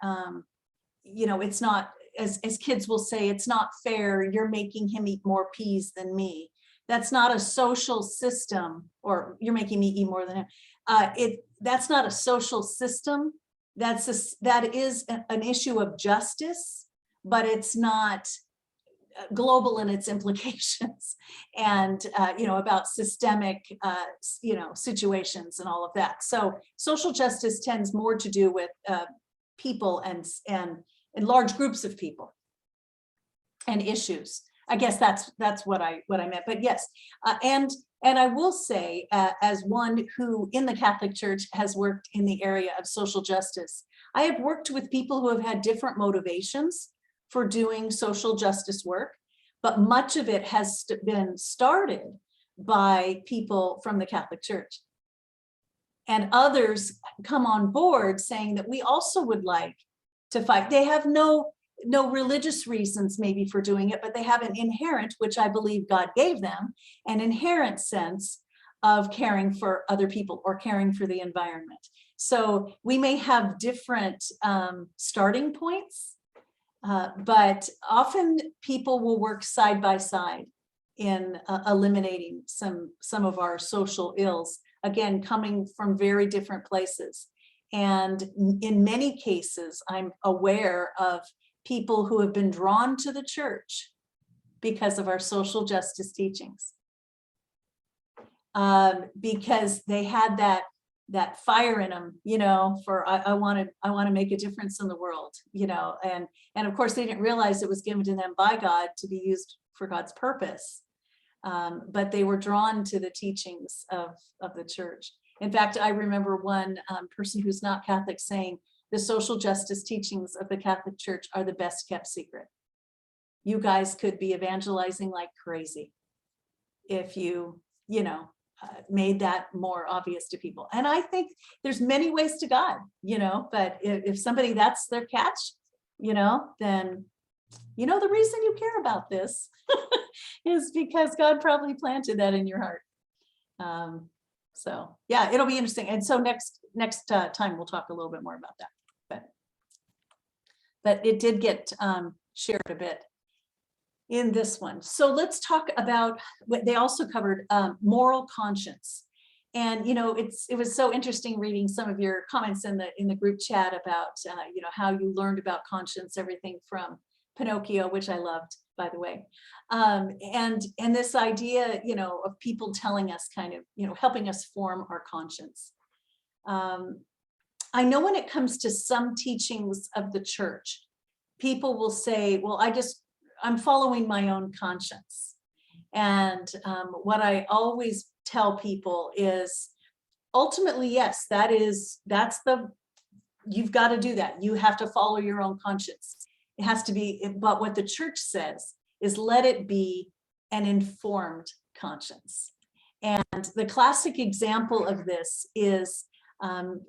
it's not, as kids will say, it's not fair, you're making him eat more peas than me. That's not a social system, or you're making me eat more than him. That's not a social system. That is an issue of justice, but it's not global in its implications and, about systemic, situations and all of that. So social justice tends more to do with people and large groups of people and issues. I guess that's what I meant. But yes, and I will say, as one who in the Catholic Church has worked in the area of social justice, I have worked with people who have had different motivations for doing social justice work, but much of it has been started by people from the Catholic Church. And others come on board saying that we also would like to fight. They have no religious reasons maybe for doing it, but they have an inherent, which I believe God gave them, an inherent sense of caring for other people or caring for the environment. So we may have different starting points, but often people will work side by side in eliminating some of our social ills, again, coming from very different places. And in many cases, I'm aware of people who have been drawn to the church because of our social justice teachings, because they had that fire in them, for I want to make a difference in the world, and of course they didn't realize it was given to them by God to be used for God's purpose, but they were drawn to the teachings of the church. In fact, I remember one person who's not Catholic saying, the social justice teachings of the Catholic Church are the best kept secret. You guys could be evangelizing like crazy if you, made that more obvious to people. And I think there's many ways to God, but if somebody, that's their catch, then, the reason you care about this is because God probably planted that in your heart. So yeah, it'll be interesting. And so next time we'll talk a little bit more about that. But it did get shared a bit in this one. So let's talk about what they also covered, moral conscience. And it was so interesting reading some of your comments in the group chat about how you learned about conscience, everything from Pinocchio, which I loved, by the way, and this idea of people telling us kind of helping us form our conscience. I know when it comes to some teachings of the church, people will say, well, I'm following my own conscience. And what I always tell people is ultimately, yes, you've got to do that. You have to follow your own conscience. It has to be, but what the church says is let it be an informed conscience. And the classic example of this is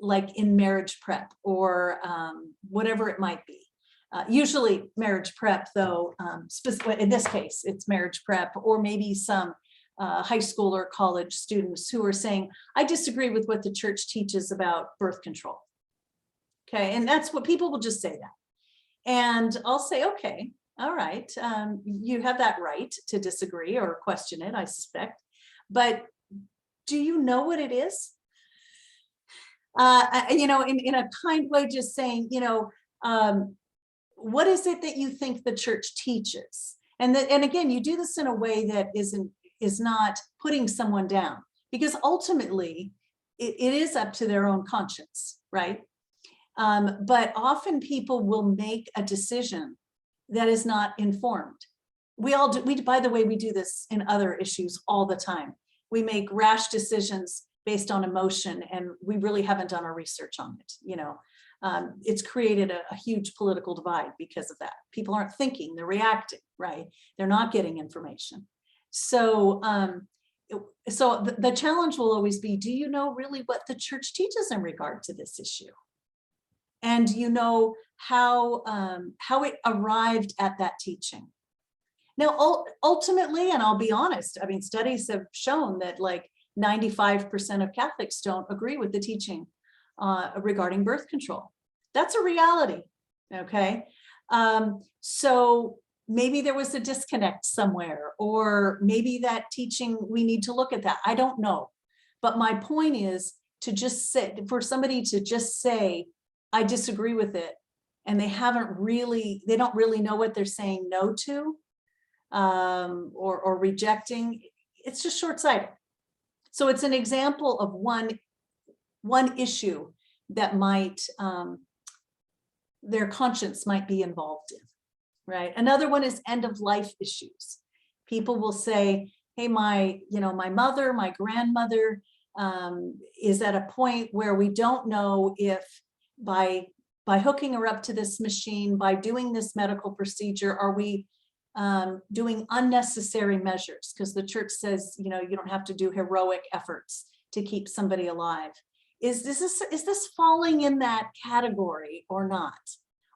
like in marriage prep or whatever it might be. Usually marriage prep, though, in this case, it's marriage prep, or maybe some high school or college students who are saying, I disagree with what the church teaches about birth control. Okay, and that's what people will just say that. And I'll say, okay, all right, you have that right to disagree or question it, I suspect, but do you know what it is? In a kind way, just saying, what is it that you think the church teaches? And again, you do this in a way that is not putting someone down, because ultimately it is up to their own conscience, right? But often people will make a decision that is not informed. We all do. By the way, we do this in other issues all the time. We make rash decisions based on emotion, and we really haven't done our research on it. It's created a huge political divide because of that. People aren't thinking, they're reacting, right? They're not getting information. So, the challenge will always be, do you know really what the church teaches in regard to this issue? And how it arrived at that teaching. Now, ultimately, and I'll be honest, I mean, studies have shown that like 95% of Catholics don't agree with the teaching regarding birth control. That's a reality, okay? So maybe there was a disconnect somewhere, or maybe that teaching, we need to look at that. I don't know. But my point is to just say, for somebody to just say, I disagree with it, and they don't really know what they're saying no to, or rejecting, it's just short-sighted. So it's an example of one issue that might, their conscience might be involved in, right? Another one is end of life issues. People will say, hey, my mother, my grandmother is at a point where we don't know if by hooking her up to this machine, by doing this medical procedure, are we doing unnecessary measures? Because the church says, you don't have to do heroic efforts to keep somebody alive. Is this falling in that category or not?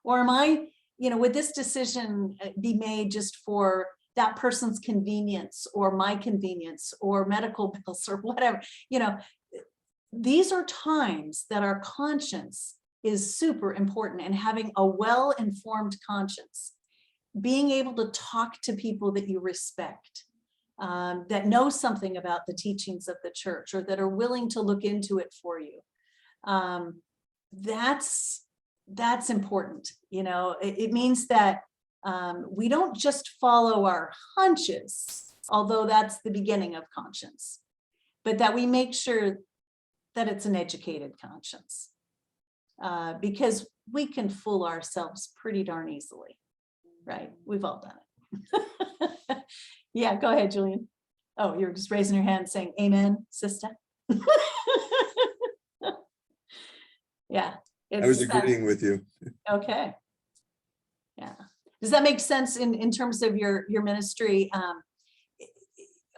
Or am I, would this decision be made just for that person's convenience or my convenience or medical bills or whatever? These are times that our conscience is super important, and having a well-informed conscience, being able to talk to people that you respect, that know something about the teachings of the church, or that are willing to look into it for you. That's important. It means that we don't just follow our hunches, although that's the beginning of conscience, but that we make sure that it's an educated conscience, because we can fool ourselves pretty darn easily, right? We've all done it. Yeah, go ahead, Julian. Oh, you're just raising your hand saying amen, sister. Yeah. I was agreeing with you. Okay. Yeah. Does that make sense in terms of your ministry?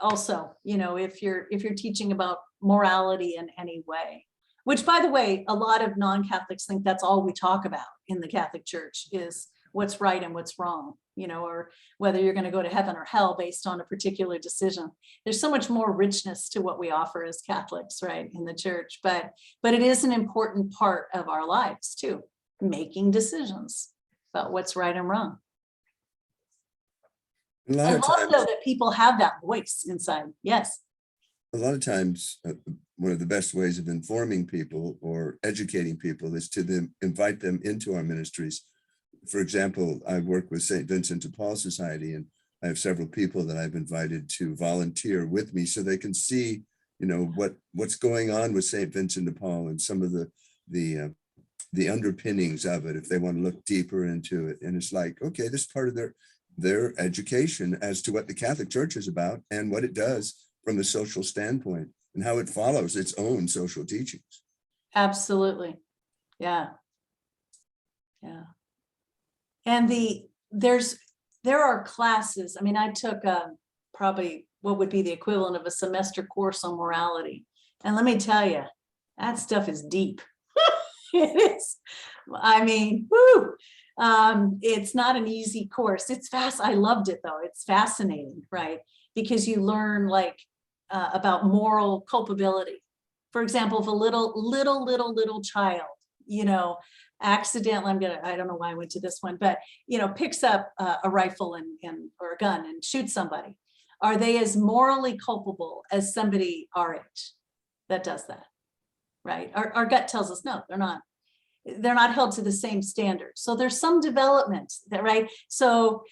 Also, if you're teaching about morality in any way, which, by the way, a lot of non-Catholics think that's all we talk about in the Catholic Church is what's right and what's wrong, or whether you're going to go to heaven or hell based on a particular decision. There's so much more richness to what we offer as Catholics, right, in the church, but it is an important part of our lives too, making decisions about what's right and wrong. A lot I of love times, though that people have that voice inside. Yes. a lot of times, one of the best ways of informing people or educating people is to invite them into our ministries. For example, I work with St. Vincent de Paul Society, and I have several people that I've invited to volunteer with me so they can see, what's going on with St. Vincent de Paul and some of the underpinnings of it, if they want to look deeper into it. And it's like, okay, this is part of their education as to what the Catholic Church is about and what it does from a social standpoint and how it follows its own social teachings. Absolutely. Yeah. Yeah. And there are classes. I mean, I took probably what would be the equivalent of a semester course on morality. And let me tell you, that stuff is deep. It is. I mean, whoo. It's not an easy course. It's fast. I loved it though. It's fascinating, right? Because you learn about moral culpability. For example, if a little child, accidentally, I don't know why I went to this one, but picks up a rifle or a gun and shoots somebody, are they as morally culpable as somebody our age that does that? Right? Our gut tells us no, they're not. They're not held to the same standard. So there's some development that, right? So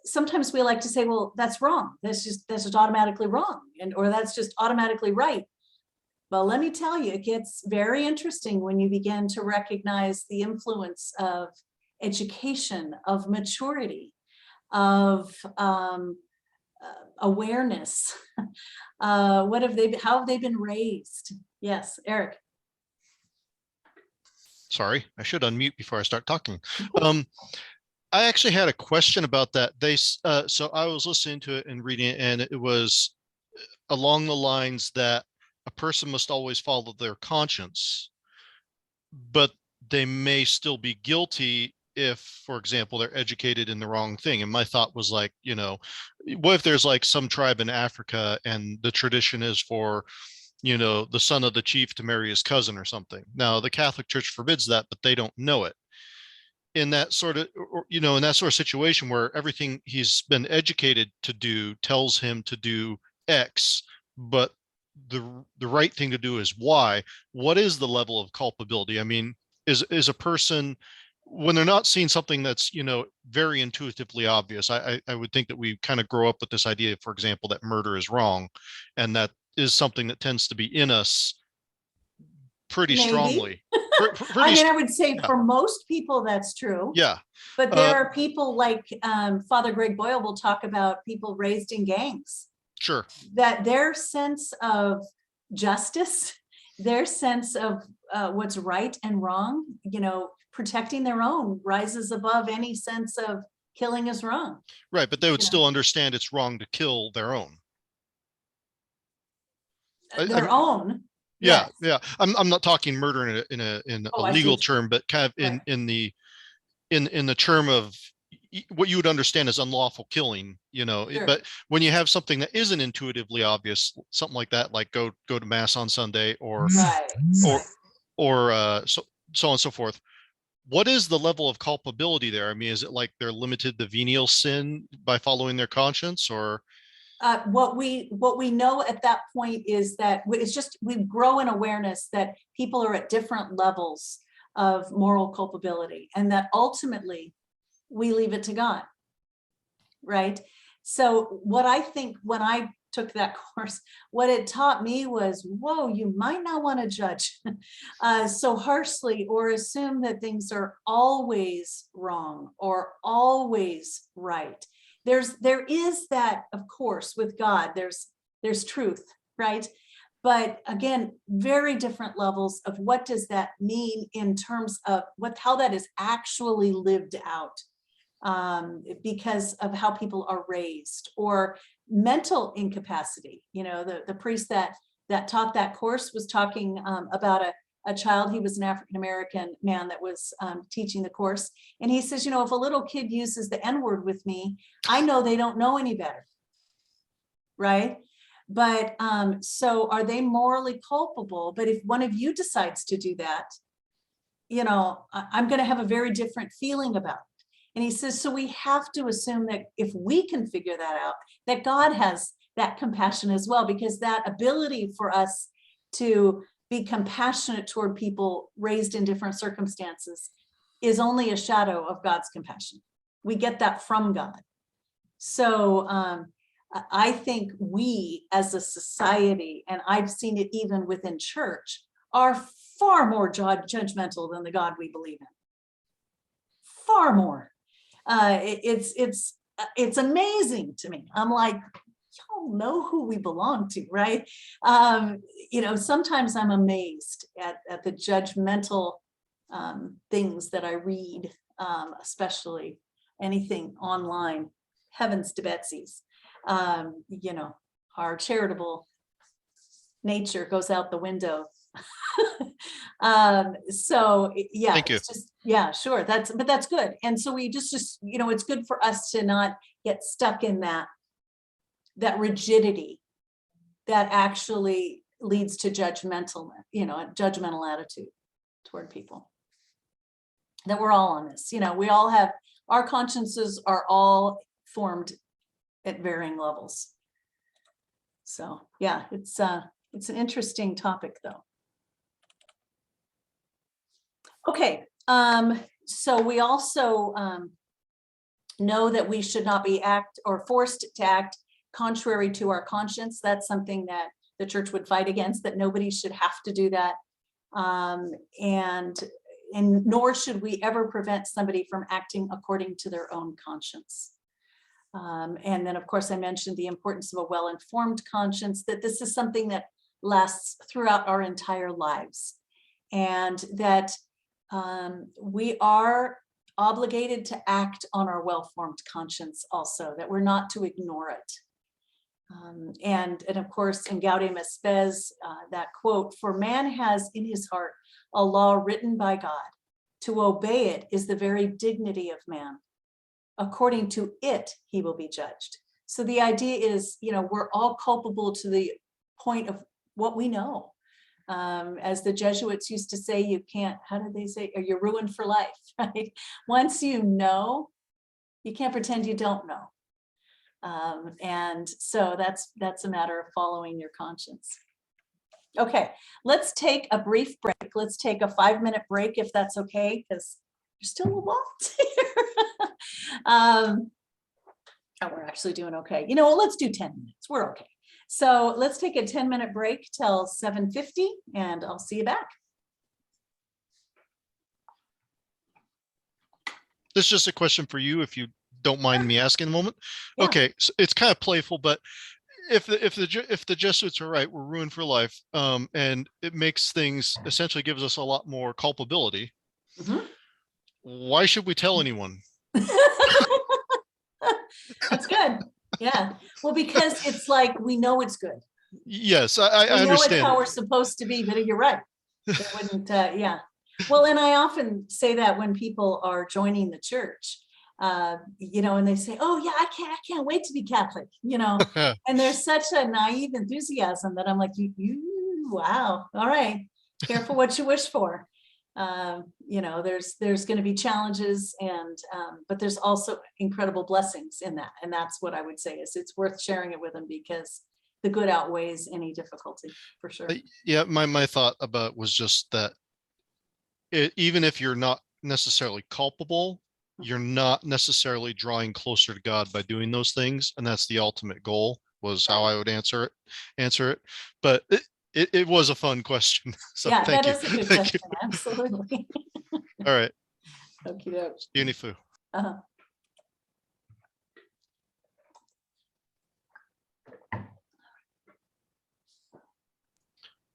sometimes we like to say, well, that's wrong. That's just automatically wrong, or that's just automatically right. Well, let me tell you, it gets very interesting when you begin to recognize the influence of education, of maturity, of awareness. How have they been raised? Yes, Eric. Sorry, I should unmute before I start talking. I actually had a question about that. So I was listening to it and reading it, and it was along the lines that a person must always follow their conscience, but they may still be guilty if, for example, they're educated in the wrong thing. And my thought was like, what if there's like some tribe in Africa and the tradition is for, the son of the chief to marry his cousin or something. Now, the Catholic Church forbids that, but they don't know it. In that sort of situation where everything he's been educated to do tells him to do X, but the right thing to do is Y, what is the level of culpability? I mean, is a person when they're not seeing something that's, very intuitively obvious, I would think that we kind of grow up with this idea, for example, that murder is wrong. And that is something that tends to be in us pretty Maybe. strongly. I mean, I would say yeah. for most people, that's true. Yeah. But there are people like Father Greg Boyle will talk about people raised in gangs, Sure. that their sense of justice, their sense of what's right and wrong, protecting their own rises above any sense of killing is wrong. Right. But they would Yeah. still understand it's wrong to kill their own. Their own. Yeah. Yes. Yeah. I'm not talking murder in a Oh, I see legal what you mean. term, but kind of Right. in the term of what you would understand as unlawful killing, Sure. but when you have something that isn't intuitively obvious, something like that, like go to mass on Sunday or Right. so on and so forth. What is the level of culpability there? I mean, is it like they're limited to venial sin by following their conscience, or? What we know at that point is that it's just we grow in awareness that people are at different levels of moral culpability, and that ultimately we leave it to God, right? So what I think when I took that course, what it taught me was, whoa, you might not want to judge so harshly or assume that things are always wrong or always right. There is that, of course, with God, there's truth, right? But again, very different levels of what does that mean in terms of how that is actually lived out, because of how people are raised, or mental incapacity. The priest that taught that course was talking about a child. He was an African-American man that was teaching the course. And he says, if a little kid uses the N-word with me, I know they don't know any better, right? But so are they morally culpable? But if one of you decides to do that, I'm going to have a very different feeling about it. And he says, so we have to assume that if we can figure that out, that God has that compassion as well, because that ability for us to be compassionate toward people raised in different circumstances is only a shadow of God's compassion. We get that from God. So I think we as a society, and I've seen it even within church, are far more judgmental than the God we believe in. Far more. It's amazing to me. I'm like, y'all know who we belong to, right? Sometimes I'm amazed at the judgmental things that I read, especially anything online. Heavens to Betsy's. Our charitable nature goes out the window. So yeah, Thank you. it's just, yeah, sure. But that's good. And so we just, it's good for us to not get stuck in that rigidity that actually leads to judgmental attitude toward people. That we're all on this, we all have, our consciences are all formed at varying levels. So yeah, it's an interesting topic though. Okay, so we also know that we should not be forced to act contrary to our conscience. That's something that the church would fight against, that nobody should have to do that. And nor should we ever prevent somebody from acting according to their own conscience. And then, of course, I mentioned the importance of a well-informed conscience, that this is something that lasts throughout our entire lives, and that we are obligated to act on our well-formed conscience also, that we're not to ignore it. And of course, in Gaudium et Spes, that quote, "For man has in his heart a law written by God. To obey it is the very dignity of man. According to it, he will be judged." So the idea is, we're all culpable to the point of what we know. As the Jesuits used to say, you can't, how did they say, or you're ruined for life, right? Once you know, you can't pretend you don't know. And so that's a matter of following your conscience. Okay, let's take a brief break. Let's take a 5-minute break if that's okay, because There's still a lot here. And we're actually doing okay. You know what? Let's do 10 minutes. We're okay. So let's take a 10-minute break till 7:50 and I'll see you back. This is just a question for you, if you don't mind me asking a moment. Yeah. Okay, so it's kind of playful, but if the Jesuits are right, we're ruined for life, and it makes things, essentially gives us a lot more culpability. Mhm. Why should we tell anyone? That's good. Yeah. Well, because it's like, we know it's good. Yes, I We know it's understand. how we're supposed to be, but you're right. It wouldn't, yeah. Well, and I often say that when people are joining the church, you know, and they say, oh yeah, I can't wait to be Catholic, you know, and there's such a naive enthusiasm that I'm like, wow, all right, careful what you wish for. You know, there's going to be challenges and, but there's also incredible blessings in that. And that's what I would say is it's worth sharing it with them because the good outweighs any difficulty for sure. Yeah, my thought about was just that even if you're not necessarily culpable, you're not necessarily drawing closer to God by doing those things, and that's the ultimate goal. Was how I would answer it. But it was a fun question. So Yeah, thank that you. is a good Thank you. question. Absolutely. All right. Okie doke. Unifu. Uh-huh.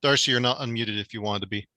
Darcy, you're not unmuted if you wanted to be.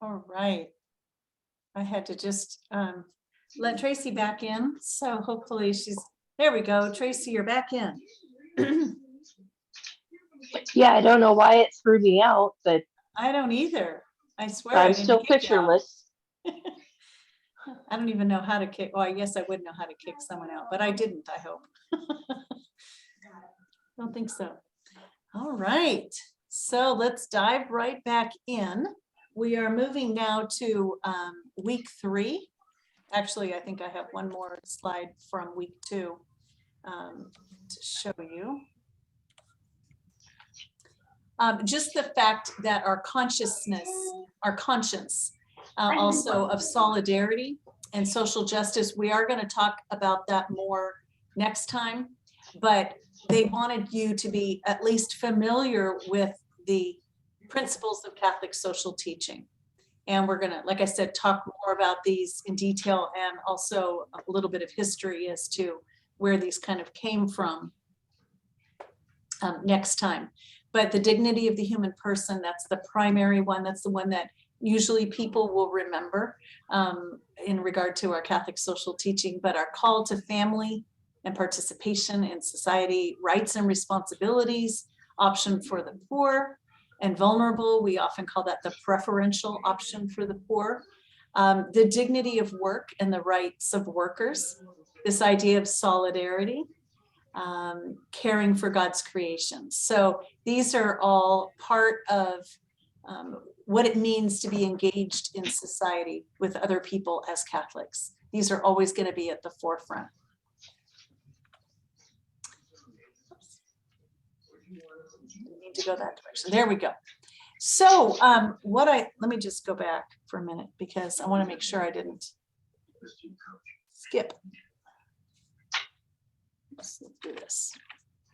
All right. I had to just let Tracy back in. So hopefully there we go. Tracy, you're back in. Yeah, I don't know why it threw me out, but I don't either. I swear. I I'm didn't still kick you out. pictureless. I don't even know how to kick. Well, I guess I would know how to kick someone out, but I didn't, I hope. Don't think so. All right. So let's dive right back in. We are moving now to week 3. Actually, I think I have one more slide from week 2 to show you. Just the fact that our consciousness, our conscience, also of solidarity and social justice, we are going to talk about that more next time, but they wanted you to be at least familiar with the principles of Catholic social teaching. And we're going to, like I said, talk more about these in detail and also a little bit of history as to where these kind of came from next time. But the dignity of the human person, that's the primary one. That's the one that usually people will remember in regard to our Catholic social teaching. But our call to family and participation in society, rights and responsibilities, option for the poor and vulnerable. We often call that the preferential option for the poor. The dignity of work and the rights of workers. This idea of solidarity. Caring for God's creation. So these are all part of what it means to be engaged in society with other people as Catholics. These are always going to be at the forefront. Need to go that direction. There we go. So let me just go back for a minute because I want to make sure I didn't skip. Let's do this.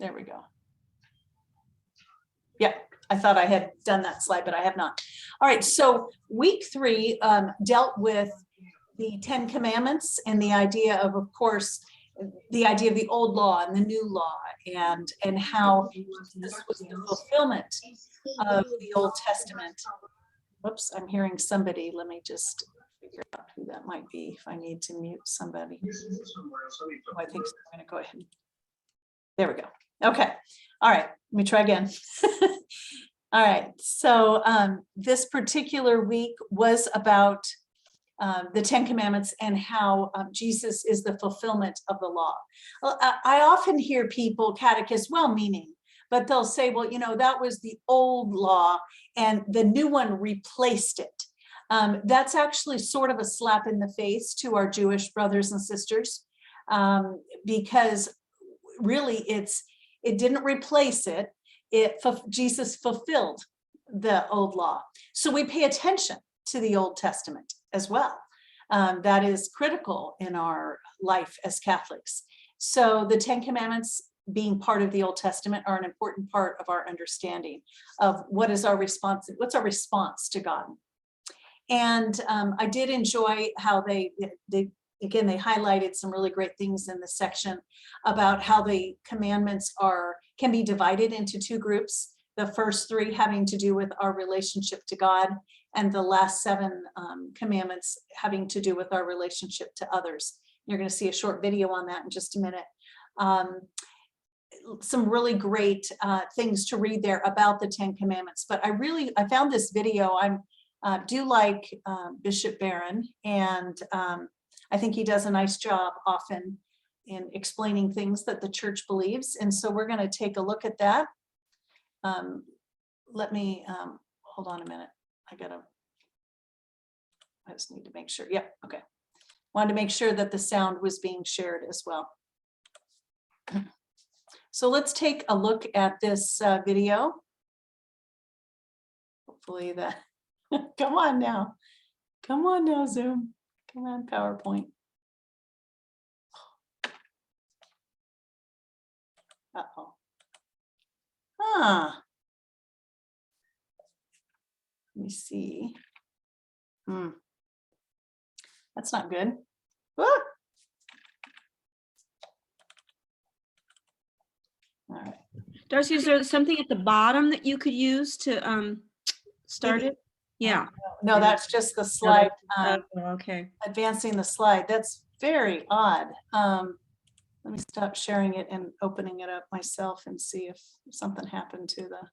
There we go. Yeah, I thought I had done that slide, but I have not. All right, so week 3 dealt with the 10 commandments and the idea of course, the idea of the old law and the new law and how this was the fulfillment of the Old Testament. Whoops, I'm hearing somebody. Let me just figure out who that might be if I need to mute somebody. Oh, I think so. I'm going to go ahead. There we go. Okay. All right. Let me try again. All right. So this particular week was about the 10 Commandments and how Jesus is the fulfillment of the law. Well, I often hear people, catechists, well-meaning, but they'll say, well, you know, that was the old law and the new one replaced it. That's actually sort of a slap in the face to our Jewish brothers and sisters because really it didn't replace it. Jesus fulfilled the old law. So we pay attention to the Old Testament as well. That is critical in our life as Catholics. So the 10 Commandments being part of the Old Testament are an important part of our understanding of what's our response to God. And I did enjoy how they highlighted some really great things in the section about how the commandments can be divided into 2 groups. The first 3 having to do with our relationship to God, and the last 7 commandments having to do with our relationship to others. You're going to see a short video on that in just a minute. Some really great things to read there about the 10 Commandments. But I found this video. I do like Bishop Barron, and I think he does a nice job often in explaining things that the church believes. And so we're going to take a look at that. Let me hold on a minute. I just need to make sure. Yeah, okay. Wanted to make sure that the sound was being shared as well. So let's take a look at this video. Hopefully that, come on now, Zoom. Come on, PowerPoint. Uh-oh. Let me see. That's not good. Ah! All right. Darcy, is there something at the bottom that you could use to start it? Yeah. No, that's just the slide, Okay. advancing the slide. That's very odd. Let me stop sharing it and opening it up myself and see if something happened to the,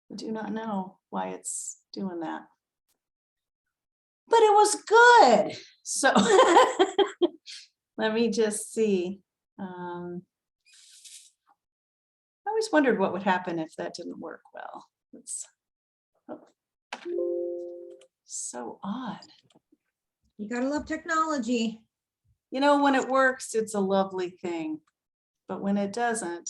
I do not know why it's doing that. But it was good. So let me just see. I always wondered what would happen if that didn't work well. It's so odd. You gotta love technology. You know, when it works, it's a lovely thing. But when it doesn't,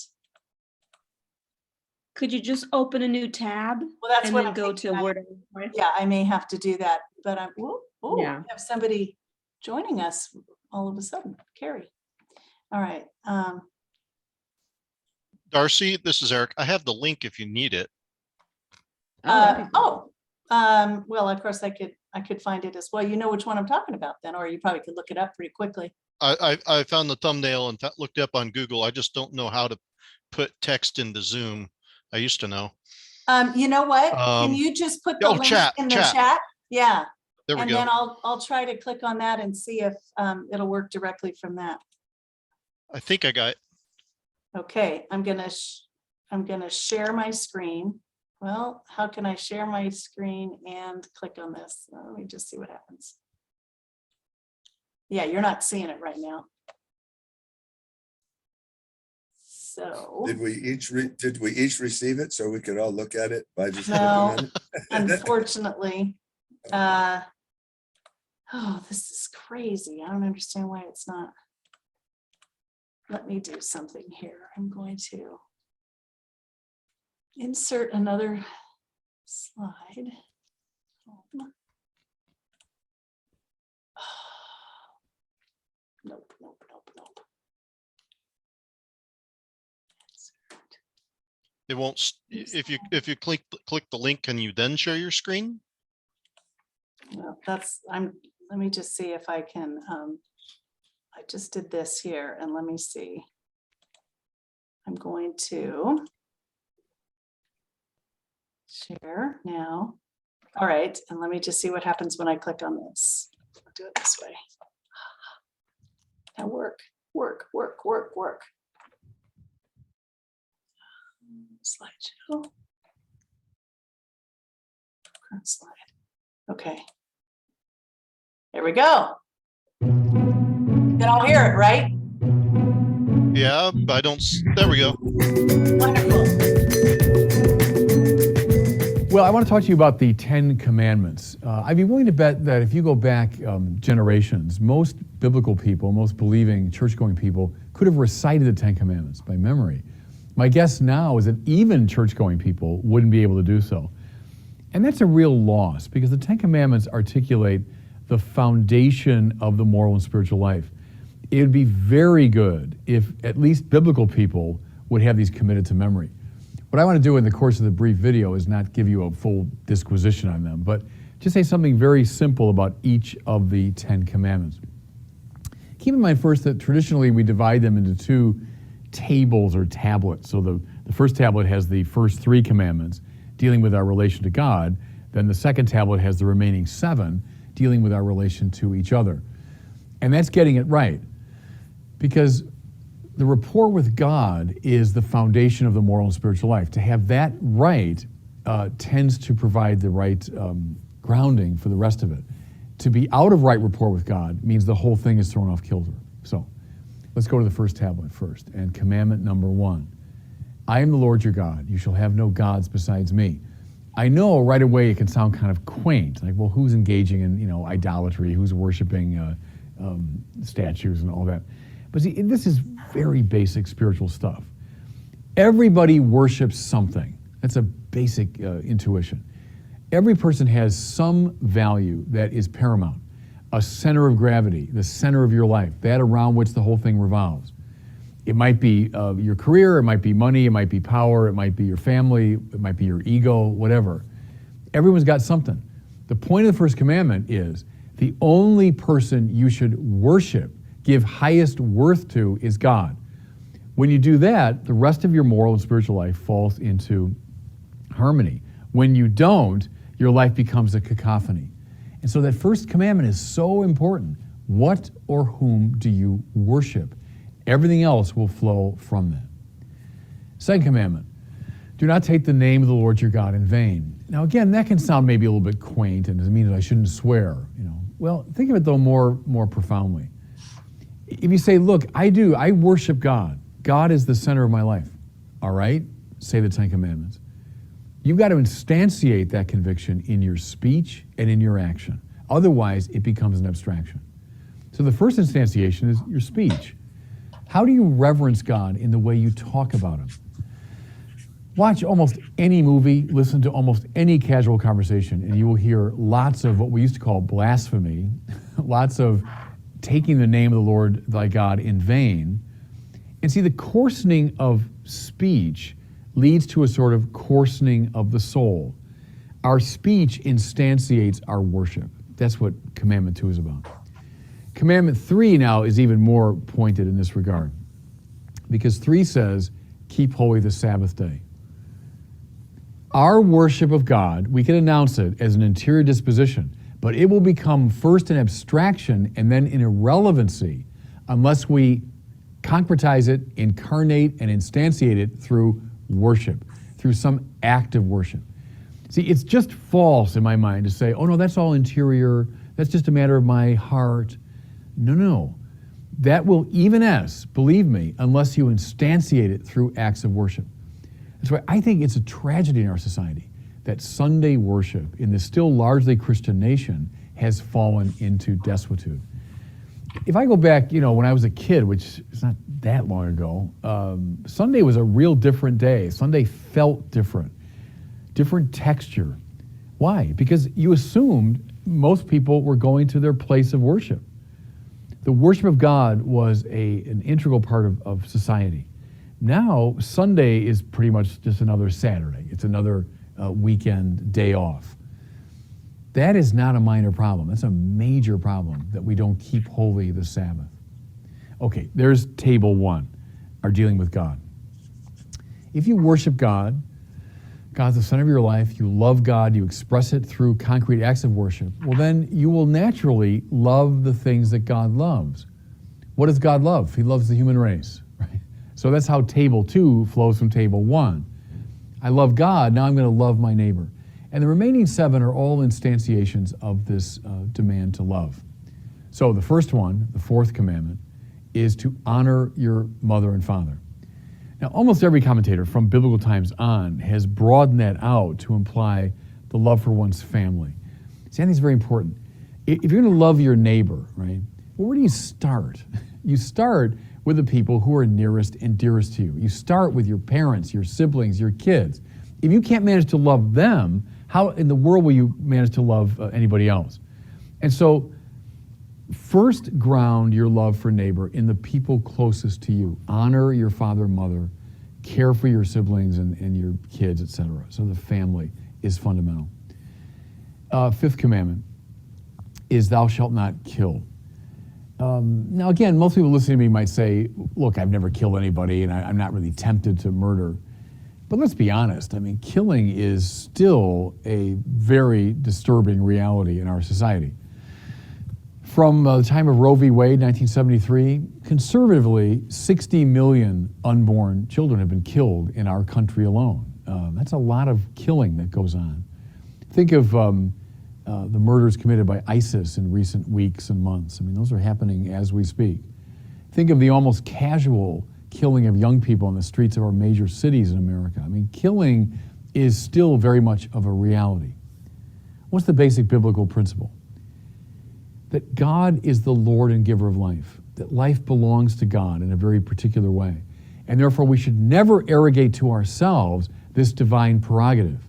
Could you just open a new tab well, that's and what then I'm go thinking. to Word? Right? Yeah, I may have to do that, but I'm, oh, Yeah. we have somebody joining us all of a sudden, Carrie. All right. Darcy, this is Eric. I have the link if you need it. that'd be good. Well, of course I could find it as well. You know which one I'm talking about then, or you probably could look it up pretty quickly. I found the thumbnail and looked up on Google. I just don't know how to put text into Zoom. I used to know. You know what? Can you just put the link chat, in the chat. chat? Yeah. There we And go. then I'll try to click on that and see if it'll work directly from that. I think I got it. Okay, I'm gonna share my screen. Well, how can I share my screen and click on this? Let me just see what happens. Yeah, you're not seeing it right now. So. Did we each receive it so we could all look at it by just clicking No. on it? Unfortunately, oh, this is crazy. I don't understand why it's not. Let me do something here. I'm going to insert another slide. Nope, nope, nope, nope. It won't. If you click the link, can you then share your screen? Well, let me just see if I can, I just did this here and let me see. I'm going to share now. All right, and let me just see what happens when I click on this. I'll do it this way. Now work. Slideshow. Current slide. Okay. There we go. Then I'll hear it, right? Yeah, but I don't. There we go. Wonderful. Well, I want to talk to you about the 10 Commandments. I'd be willing to bet that if you go back generations, most biblical people, most believing church-going people could have recited the 10 Commandments by memory. My guess now is that even church-going people wouldn't be able to do so. And that's a real loss because the 10 Commandments articulate the foundation of the moral and spiritual life. It would be very good if at least biblical people would have these committed to memory. What I want to do in the course of the brief video is not give you a full disquisition on them, but just say something very simple about each of the 10 Commandments. Keep in mind first that traditionally we divide them into two tables or tablets. So the first tablet has the first 3 commandments dealing with our relation to God. Then the second tablet has the remaining 7 dealing with our relation to each other. And that's getting it right, because the rapport with God is the foundation of the moral and spiritual life. To have that right tends to provide the right grounding for the rest of it. To be out of right rapport with God means the whole thing is thrown off kilter. So let's go to the first tablet first. And commandment number 1, I am the Lord your God. You shall have no gods besides me. I know right away it can sound kind of quaint, like, well, who's engaging in, idolatry? Who's worshiping statues and all that? But see, this is very basic spiritual stuff. Everybody worships something. That's a basic intuition. Every person has some value that is paramount, a center of gravity, the center of your life, that around which the whole thing revolves. It might be your career, it might be money, it might be power, it might be your family, it might be your ego, whatever. Everyone's got something. The point of the first commandment is the only person you should worship, give highest worth to, is God. When you do that, the rest of your moral and spiritual life falls into harmony. When you don't, your life becomes a cacophony. And so that first commandment is so important. What or whom do you worship? Everything else will flow from that. Second commandment, do not take the name of the Lord your God in vain. Now again, that can sound maybe a little bit quaint, and does it mean that I shouldn't swear? Well, think of it though more profoundly. If you say, look, I worship God. God is the center of my life. All right, say the 10 commandments. You've got to instantiate that conviction in your speech and in your action. Otherwise, it becomes an abstraction. So the first instantiation is your speech. How do you reverence God in the way you talk about him? Watch almost any movie, listen to almost any casual conversation, and you will hear lots of what we used to call blasphemy, lots of taking the name of the Lord thy God in vain. And see, the coarsening of speech leads to a sort of coarsening of the soul. Our speech instantiates our worship. That's what Commandment 2 is about. Commandment 3 now is even more pointed in this regard, because 3 says, keep holy the Sabbath day. Our worship of God, we can announce it as an interior disposition, but it will become first an abstraction and then an irrelevancy unless we concretize it, incarnate, and instantiate it through worship, through some act of worship. See, it's just false in my mind to say, oh no, that's all interior, that's just a matter of my heart. No. That will even as, believe me, unless you instantiate it through acts of worship. That's why I think it's a tragedy in our society that Sunday worship in this still largely Christian nation has fallen into desuetude. If I go back, when I was a kid, which is not that long ago, Sunday was a real different day. Sunday felt different texture. Why? Because you assumed most people were going to their place of worship. The worship of God was an integral part of society. Now, Sunday is pretty much just another Saturday. It's another weekend day off. That is not a minor problem. That's a major problem that we don't keep holy the Sabbath. Okay, there's table 1, our dealing with God. If you worship God, God's the center of your life, you love God, you express it through concrete acts of worship, well then you will naturally love the things that God loves. What does God love? He loves the human race, right? So that's how table 2 flows from table 1. I love God, now I'm going to love my neighbor. And the remaining 7 are all instantiations of this demand to love. So the first one, the 4th commandment, is to honor your mother and father. Now, almost every commentator from biblical times on has broadened that out to imply the love for one's family. See, I think it's very important. If you're going to love your neighbor, right, well, where do you start? You start with the people who are nearest and dearest to you. You start with your parents, your siblings, your kids. If you can't manage to love them, how in the world will you manage to love anybody else? And so, first ground your love for neighbor in the people closest to you. Honor your father and mother, care for your siblings and your kids, etc. So the family is fundamental. 5th commandment is thou shalt not kill. Now again, most people listening to me might say, look, I've never killed anybody and I'm not really tempted to murder. But let's be honest, killing is still a very disturbing reality in our society. From the time of Roe v. Wade, 1973, conservatively, 60 million unborn children have been killed in our country alone. That's a lot of killing that goes on. Think of the murders committed by ISIS in recent weeks and months. Those are happening as we speak. Think of the almost casual killing of young people in the streets of our major cities in America. Killing is still very much of a reality. What's the basic biblical principle? That God is the Lord and giver of life, that life belongs to God in a very particular way. And therefore we should never arrogate to ourselves this divine prerogative.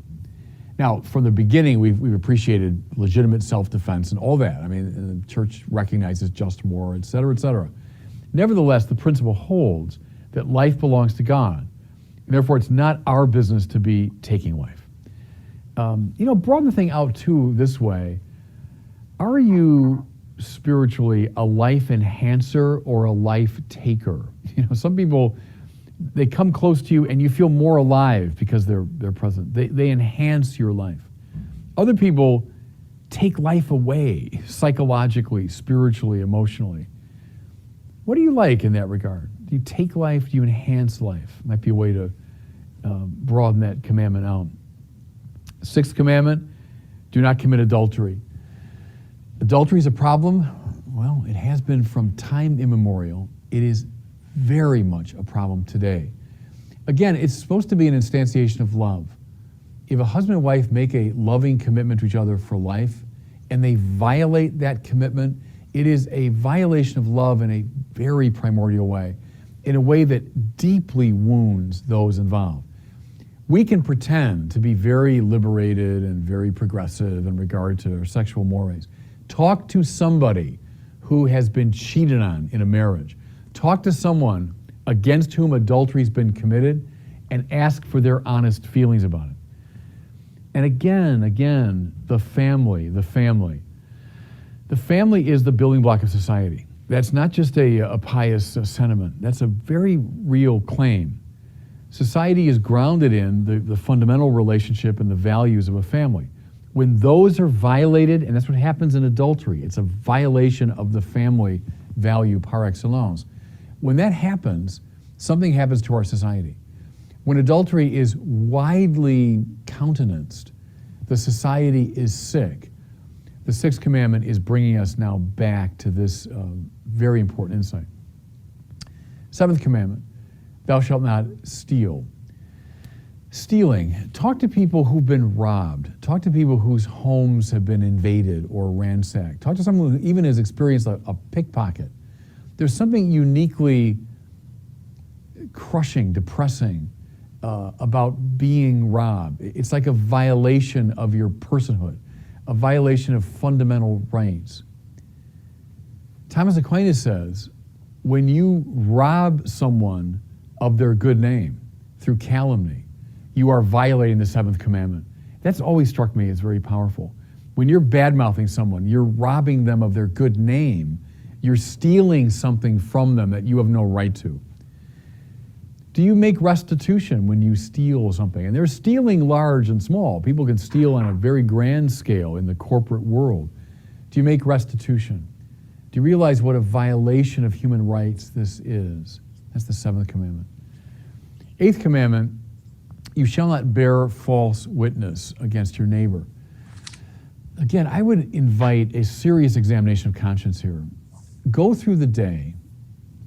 Now, from the beginning, we've appreciated legitimate self-defense and all that. The church recognizes just war, et cetera, et cetera. Nevertheless, the principle holds that life belongs to God, and therefore it's not our business to be taking life. Broaden the thing out too this way. Are you spiritually a life enhancer or a life taker? Some people They come close to you and you feel more alive because they're present. They enhance your life. Other people take life away psychologically, spiritually, emotionally. What do you like in that regard? Do you take life? Do you enhance life? Might be a way to broaden that commandment out. Sixth commandment, do not commit adultery. Adultery is a problem. Well, it has been from time immemorial. It is very much a problem today. Again, it's supposed to be an instantiation of love. If a husband and wife make a loving commitment to each other for life and they violate that commitment, it is a violation of love in a very primordial way, in a way that deeply wounds those involved. We can pretend to be very liberated and very progressive in regard to our sexual mores. Talk to somebody who has been cheated on in a marriage. Talk to someone against whom adultery has been committed and ask for their honest feelings about it. And again, the family. The family is the building block of society. That's not just a pious sentiment. That's a very real claim. Society is grounded in the fundamental relationship and the values of a family. When those are violated, and that's what happens in adultery, it's a violation of the family value par excellence. When that happens, something happens to our society. When adultery is widely countenanced, the society is sick. The sixth commandment is bringing us now back to this very important insight. Seventh commandment, thou shalt not steal. Stealing, talk to people who've been robbed. Talk to people whose homes have been invaded or ransacked. Talk to someone who even has experienced a pickpocket. There's something uniquely crushing, depressing about being robbed. It's like a violation of your personhood, a violation of fundamental rights. Thomas Aquinas says, when you rob someone of their good name through calumny, you are violating the seventh commandment. That's always struck me as very powerful. When you're bad-mouthing someone, you're robbing them of their good name. You're stealing something from them that you have no right to. Do you make restitution when you steal something? And there's stealing large and small. People can steal on a very grand scale in the corporate world. Do you make restitution? Do you realize what a violation of human rights this is? That's the seventh commandment. Eighth commandment, you shall not bear false witness against your neighbor. Again, I would invite a serious examination of conscience here. Go through the day,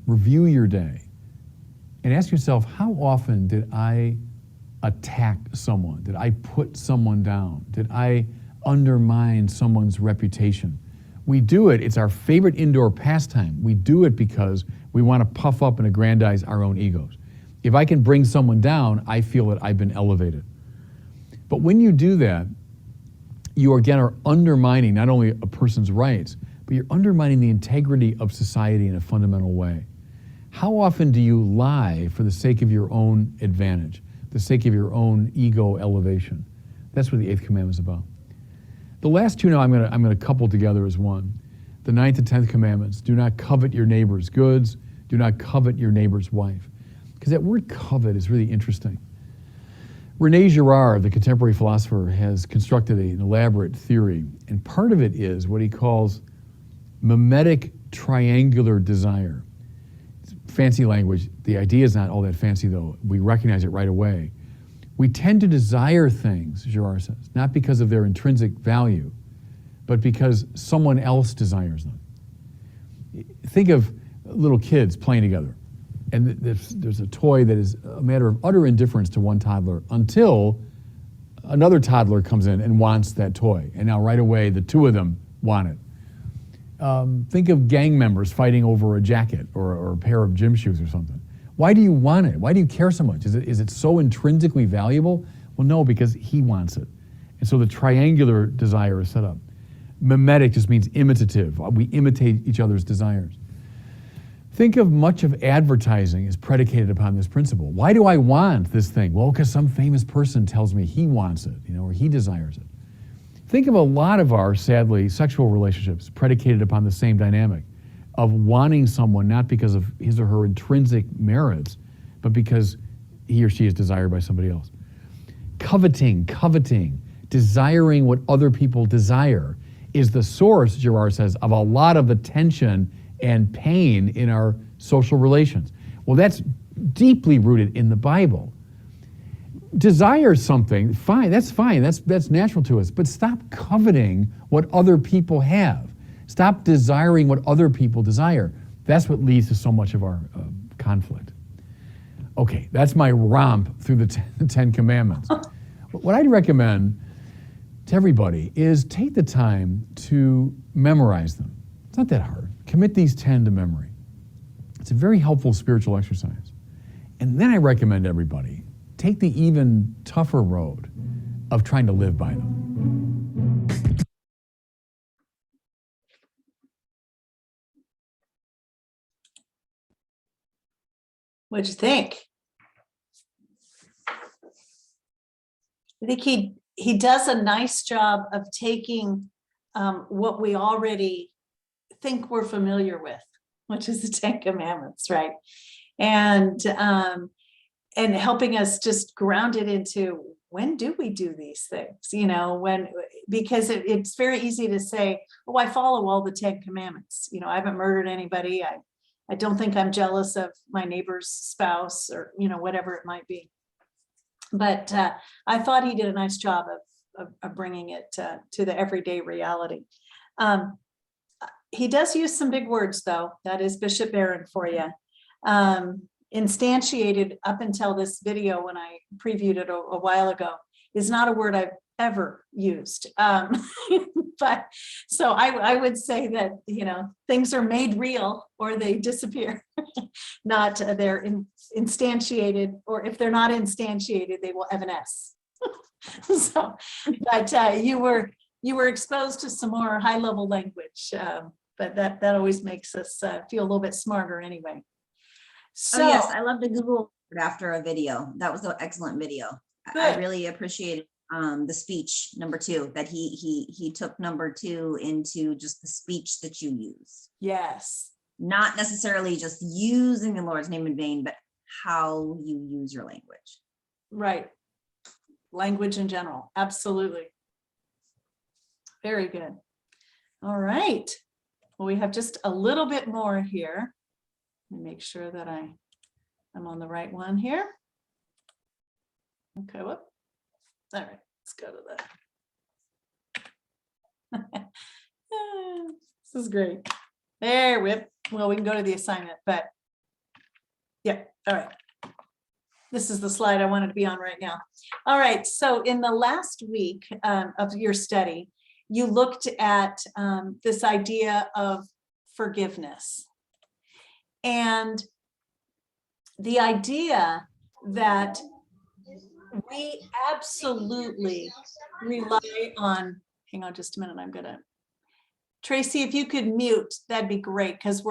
review your day, and ask yourself, how often did I attack someone? Did I put someone down? Did I undermine someone's reputation? We do it, it's our favorite indoor pastime. We do it because we want to puff up and aggrandize our own egos. If I can bring someone down, I feel that I've been elevated. But when you do that, you again are undermining not only a person's rights, but you're undermining the integrity of society in a fundamental way. How often do you lie for the sake of your own advantage, the sake of your own ego elevation? That's what the eighth commandment is about. The last two now I'm going to couple together as one. The ninth and 10th commandments. Do not covet your neighbor's goods. Do not covet your neighbor's wife. Because that word covet is really interesting. René Girard, the contemporary philosopher, has constructed an elaborate theory, and part of it is what he calls mimetic triangular desire. It's fancy language. The idea is not all that fancy, though. We recognize it right away. We tend to desire things, Girard says, not because of their intrinsic value, but because someone else desires them. Think of little kids playing together. And there's a toy that is a matter of utter indifference to one toddler until another toddler comes in and wants that toy. And now right away, the two of them want it. Think of gang members fighting over a jacket or a pair of gym shoes or something. Why do you want it? Why do you care so much? Is it so intrinsically valuable? Well, no, because he wants it. And so the triangular desire is set up. Mimetic just means imitative. We imitate each other's desires. Think of much of advertising as predicated upon this principle. Why do I want this thing? Well, because some famous person tells me he wants it, or he desires it. Think of a lot of our, sadly, sexual relationships predicated upon the same dynamic of wanting someone not because of his or her intrinsic merits, but because he or she is desired by somebody else. Coveting, desiring what other people desire is the source, Gerard says, of a lot of the tension and pain in our social relations. Well, that's deeply rooted in the Bible. Desire something, fine, that's natural to us, but stop coveting what other people have. Stop desiring what other people desire. That's what leads to so much of our conflict. Okay, that's my romp through the Ten Commandments. What I'd recommend to everybody is take the time to memorize them. It's not that hard. Commit these 10 to memory. It's a very helpful spiritual exercise. And then I recommend everybody take the even tougher road of trying to live by them. What'd you think? I think he does a nice job of taking what we already think we're familiar with, which is the Ten Commandments, right? And helping us just ground it into, when do we do these things? You know, because it's very easy to say, oh, I follow all the 10 Commandments. You know, I haven't murdered anybody. I don't think I'm jealous of my neighbor's spouse, or, you know, whatever it might be. But I thought he did a nice job of bringing it to the everyday reality. He does use some big words, though. That is Bishop Barron for you. Instantiated, up until this video when I previewed it a while ago, is not a word I've ever used. But so I would say that, you know, things are made real or they disappear. Not they're instantiated, or if they're not instantiated, they will evanesce. So, but you were exposed to some more high level language, but that always makes us feel a little bit smarter anyway. So Oh yes, I love to Google after a video. That was an excellent video. I really appreciated the speech number 2, that he took number 2 into just the speech that you use. Yes. Not necessarily just using the Lord's name in vain, but how you use your language. Right. Language in general. Absolutely. Very good. All right. Well, we have just a little bit more here. Let me make sure that I'm on the right one here. Okay, whoop. All right, let's go to the. This is great. There, whip. Well, we can go to the assignment, but yeah, all right. This is the slide I wanted to be on right now. All right, so in the last week of your study, you looked at this idea of forgiveness. And the idea that we absolutely rely on, hang on just a minute, I'm gonna, Tracy, if you could mute, that'd be great, because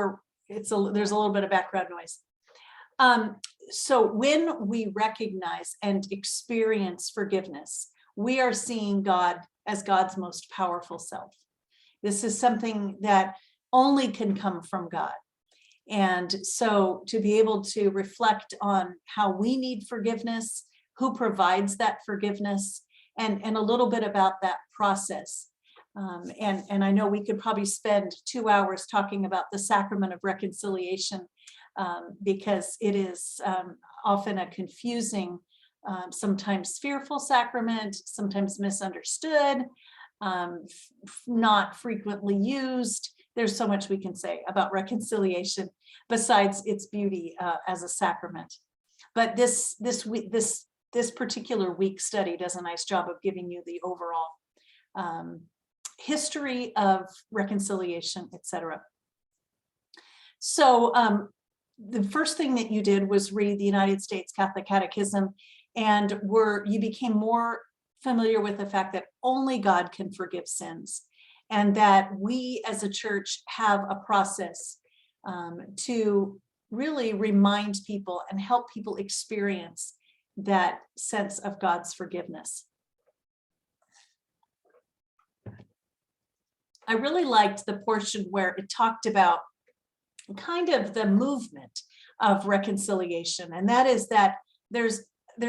there's a little bit of background noise. So when we recognize and experience forgiveness, we are seeing God as God's most powerful self. This is something that only can come from God. And so to be able to reflect on how we need forgiveness, who provides that forgiveness, and a little bit about that process. And I know we could probably spend 2 hours talking about the sacrament of reconciliation, because it is often a confusing, sometimes fearful sacrament, sometimes misunderstood, not frequently used. There's so much we can say about reconciliation besides its beauty as a sacrament. But this particular week study does a nice job of giving you the overall history of reconciliation, etc. So the first thing that you did was read the United States Catholic Catechism, and you became more familiar with the fact that only God can forgive sins, and that we as a church have a process to really remind people and help people experience that sense of God's forgiveness. I really liked the portion where it talked about kind of the movement of reconciliation. And that is that there's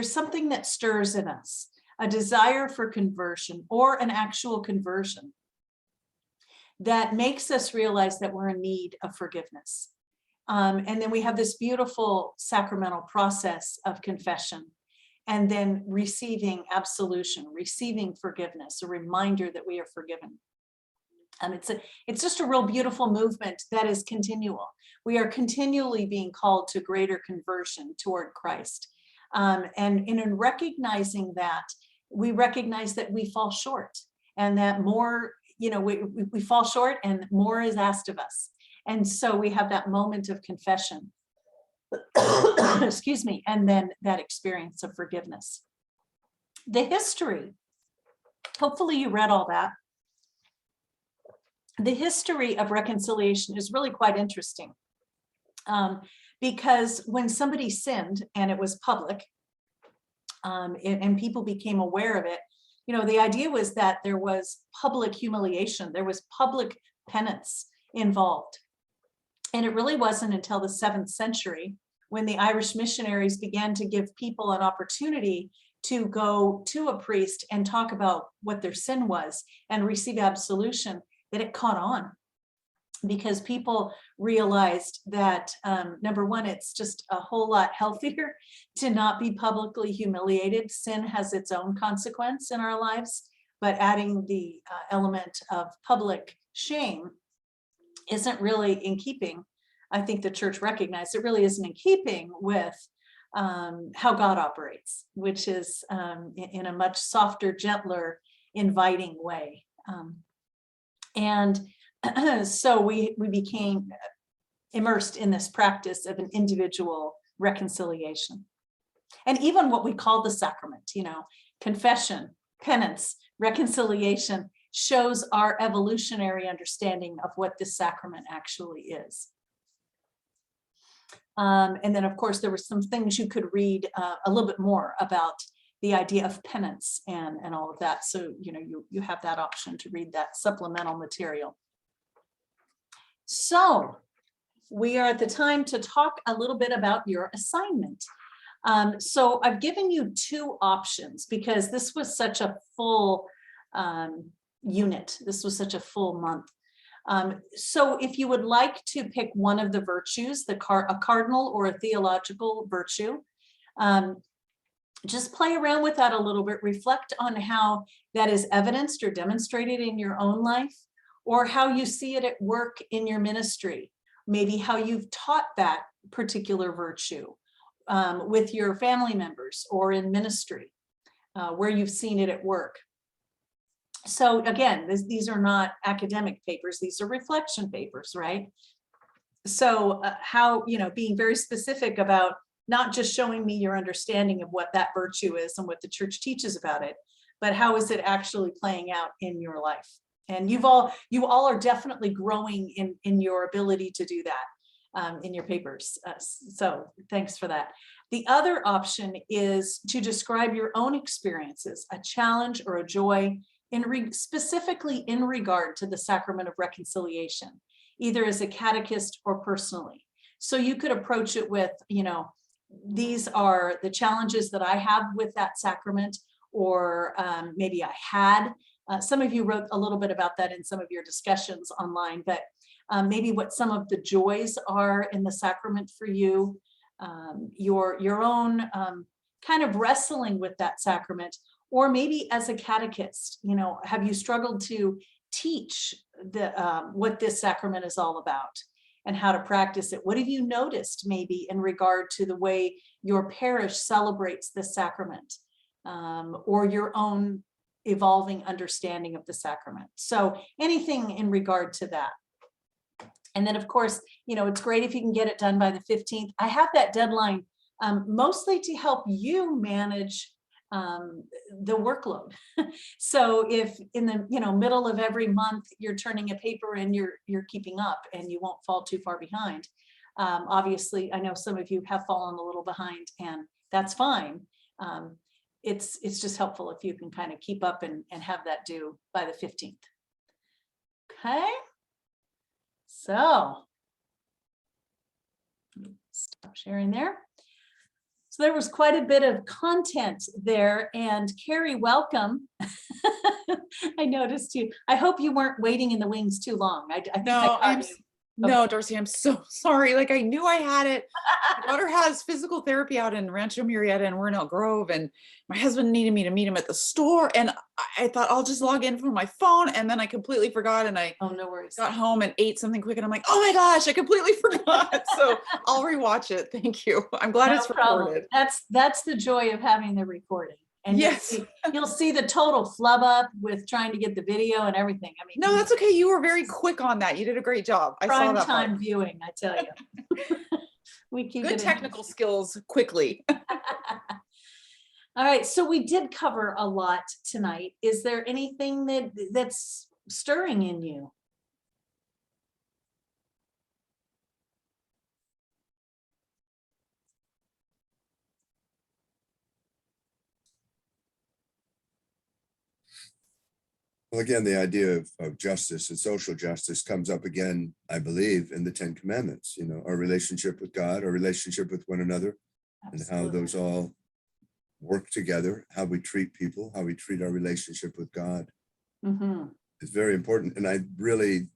something that stirs in us, a desire for conversion or an actual conversion that makes us realize that we're in need of forgiveness. And then we have this beautiful sacramental process of confession, and then receiving absolution, receiving forgiveness, a reminder that we are forgiven. It's just a real beautiful movement that is continual. We are continually being called to greater conversion toward Christ. And in recognizing that, we recognize that we fall short, and that more, we fall short and more is asked of us. And so we have that moment of confession, excuse me, and then that experience of forgiveness. The history, hopefully you read all that. The history of reconciliation is really quite interesting, because when somebody sinned and it was public, and people became aware of it, the idea was that there was public humiliation, there was public penance involved. And it really wasn't until the 7th century when the Irish missionaries began to give people an opportunity to go to a priest and talk about what their sin was and receive absolution, that it caught on, because people realized that, number one, it's just a whole lot healthier to not be publicly humiliated. Sin has its own consequence in our lives, but adding the element of public shame isn't really in keeping. I think the church recognized it really isn't in keeping with how God operates, which is in a much softer, gentler, inviting way. So we became immersed in this practice of an individual reconciliation. And even what we call the sacrament, confession, penance, reconciliation, shows our evolutionary understanding of what this sacrament actually is. And then, of course, there were some things you could read a little bit more about the idea of penance and all of that. So, you have that option to read that supplemental material. So we are at the time to talk a little bit about your assignment. So I've given you 2 options because this was such a full unit. This was such a full month. So if you would like to pick one of the virtues, a cardinal or a theological virtue, just play around with that a little bit. Reflect on how that is evidenced or demonstrated in your own life, or how you see it at work in your ministry. Maybe how you've taught that particular virtue with your family members or in ministry, where you've seen it at work. So again, these are not academic papers, these are reflection papers, right? So how, being very specific about not just showing me your understanding of what that virtue is and what the church teaches about it, but how is it actually playing out in your life? And you all are definitely growing in your ability to do that in your papers. So thanks for that. The other option is to describe your own experiences, a challenge or a joy, specifically in regard to the sacrament of reconciliation, either as a catechist or personally. So you could approach it with, these are the challenges that I have with that sacrament, or maybe I had. Some of you wrote a little bit about that in some of your discussions online, but maybe what some of the joys are in the sacrament for you, your own kind of wrestling with that sacrament. Or maybe as a catechist, have you struggled to teach what this sacrament is all about and how to practice it? What have you noticed maybe in regard to the way your parish celebrates the sacrament, or your own evolving understanding of the sacrament? So anything in regard to that. And then, of course, it's great if you can get it done by the 15th. I have that deadline mostly to help you manage the workload. So if in the middle of every month you're turning a paper and you're keeping up and you won't fall too far behind. Obviously, I know some of you have fallen a little behind, and that's fine. It's just helpful if you can kind of keep up and have that due by the 15th. Okay. So Stop sharing there. So there was quite a bit of content there, and Carrie, welcome. I noticed you. I hope you weren't waiting in the wings too long. I think I No, caught I'm you. no, Darcy, I'm so sorry. Like I knew I had it. My daughter has physical therapy out in Rancho Murrieta, and we're in Elk Grove, and my husband needed me to meet him at the store, and I thought I'll just log in from my phone, and then I completely forgot, and I Oh, no worries. got home and ate something quick, and I'm like, oh my gosh, I completely forgot. So I'll rewatch it. Thank you. I'm glad No it's problem. recorded. That's the joy of having the recording. And Yes. you'll see the total flub up with trying to get the video and everything. I mean, No, that's okay. You were very quick on that. You did a great job. I saw prime that part. time viewing, I tell you. We keep Good it technical skills quickly. All right, so we did cover a lot tonight. Is there anything that's stirring in you? Well, again, the idea of justice and social justice comes up again, I believe, in the Ten Commandments, you know, our relationship with God, our relationship with one another, and how Absolutely. those all work together, how we treat people, how we treat our relationship with God. Mhm. It's very important. And I really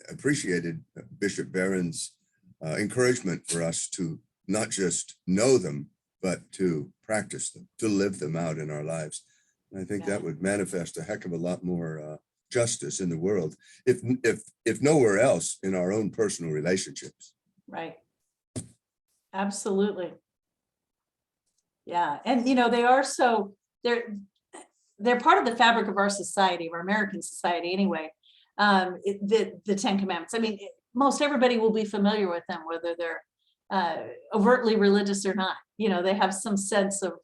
appreciated Bishop Barron's encouragement for us to not just know them, but to practice them, to live them out in our lives. And I think Yeah. that would manifest a heck of a lot more justice in the world, if nowhere else, in our own personal relationships. Right. Absolutely. Yeah, and you know, they are they're part of the fabric of our society, of our American society anyway. The Ten Commandments. I mean, most everybody will be familiar with them, whether they're overtly religious or not. You know, they have some sense of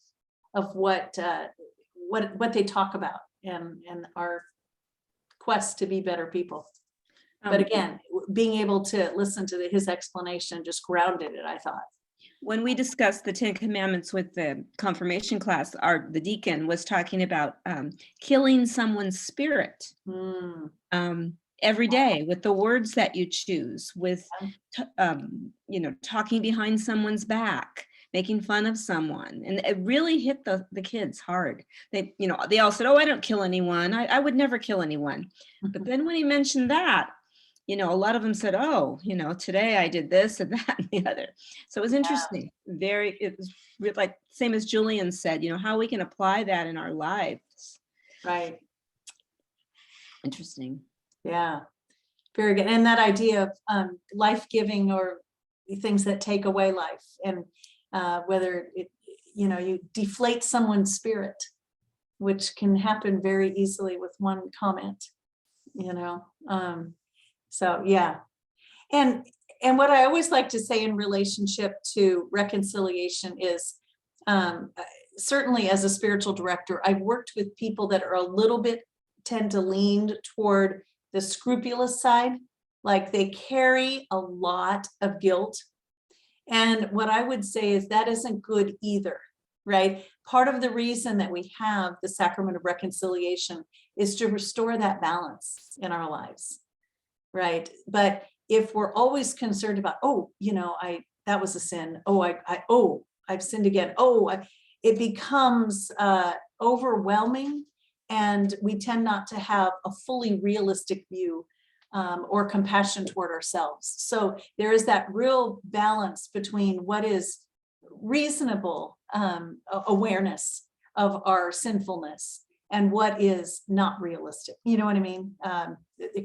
what they talk about and our quest to be better people. But again, being able to listen to his explanation just grounded it, I thought. When we discussed the Ten Commandments with the confirmation class, the deacon was talking about killing someone's spirit every day with the words that you choose, with talking behind someone's back, making fun of someone, and it really hit the kids hard. They all said, "Oh, I don't kill anyone. I would never kill anyone." But then when he mentioned that, a lot of them said, "Oh, today I did this and that and the other." So it was interesting. It was like same as Julian said, how we can apply that in our lives. Right. Interesting. Yeah. Very good. And that idea of life-giving or things that take away life, and whether you deflate someone's spirit, which can happen very easily with one comment, so yeah. And what I always like to say in relationship to reconciliation is, certainly as a spiritual director, I've worked with people that are a little bit tend to lean toward the scrupulous side, like they carry a lot of guilt. And what I would say is that isn't good either, right? Part of the reason that we have the sacrament of reconciliation is to restore that balance in our lives, right? But if we're always concerned about, that was a sin. I've sinned again. It becomes overwhelming, and we tend not to have a fully realistic view or compassion toward ourselves. So there is that real balance between what is reasonable awareness of our sinfulness and what is not realistic. You know what I mean?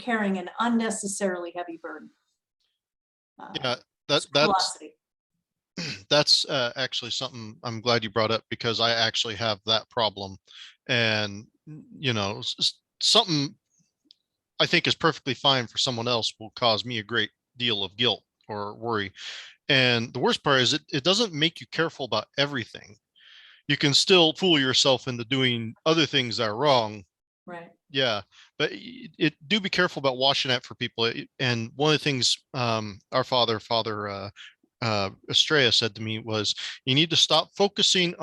Carrying an unnecessarily heavy burden. Yeah, that's actually something I'm glad you brought up, because I actually have that problem. And something I think is perfectly fine for someone else will cause me a great deal of guilt or worry. And the worst part is it doesn't make you careful about everything. You can still fool yourself into doing other things that are wrong. Right. Yeah, but do be careful about watching that for people. And one of the things our father Estrella said to me was, you need to stop focusing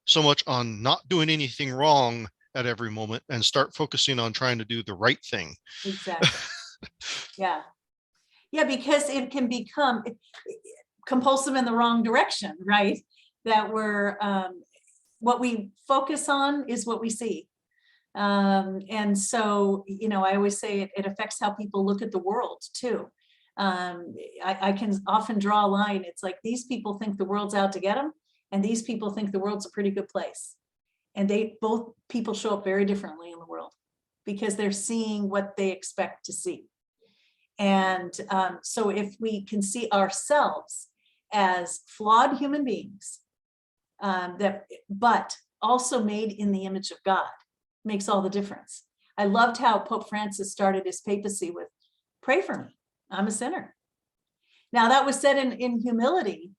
so much on not doing anything wrong at every moment and start focusing on trying to do the right thing. Exactly. Yeah, because it can become compulsive in the wrong direction, right? That we're, what we focus on is what we see. And so, I always say it affects how people look at the world too. I can often draw a line. It's like these people think the world's out to get them, and these people think the world's a pretty good place. And both people show up very differently in the world because they're seeing what they expect to see. And so if we can see ourselves as flawed human beings, but also made in the image of God, makes all the difference. I loved how Pope Francis started his papacy with, pray for me, I'm a sinner. Now that was said in humility,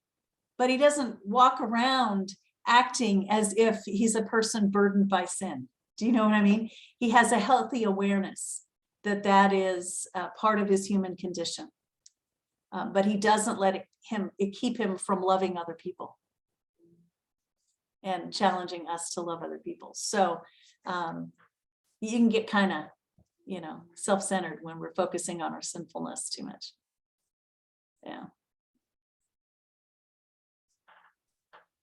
but he doesn't walk around acting as if he's a person burdened by sin. Do you know what I mean? He has a healthy awareness that is part of his human condition. But he doesn't let it keep him from loving other people and challenging us to love other people. So you can get kind of, self-centered when we're focusing on our sinfulness too much. Yeah.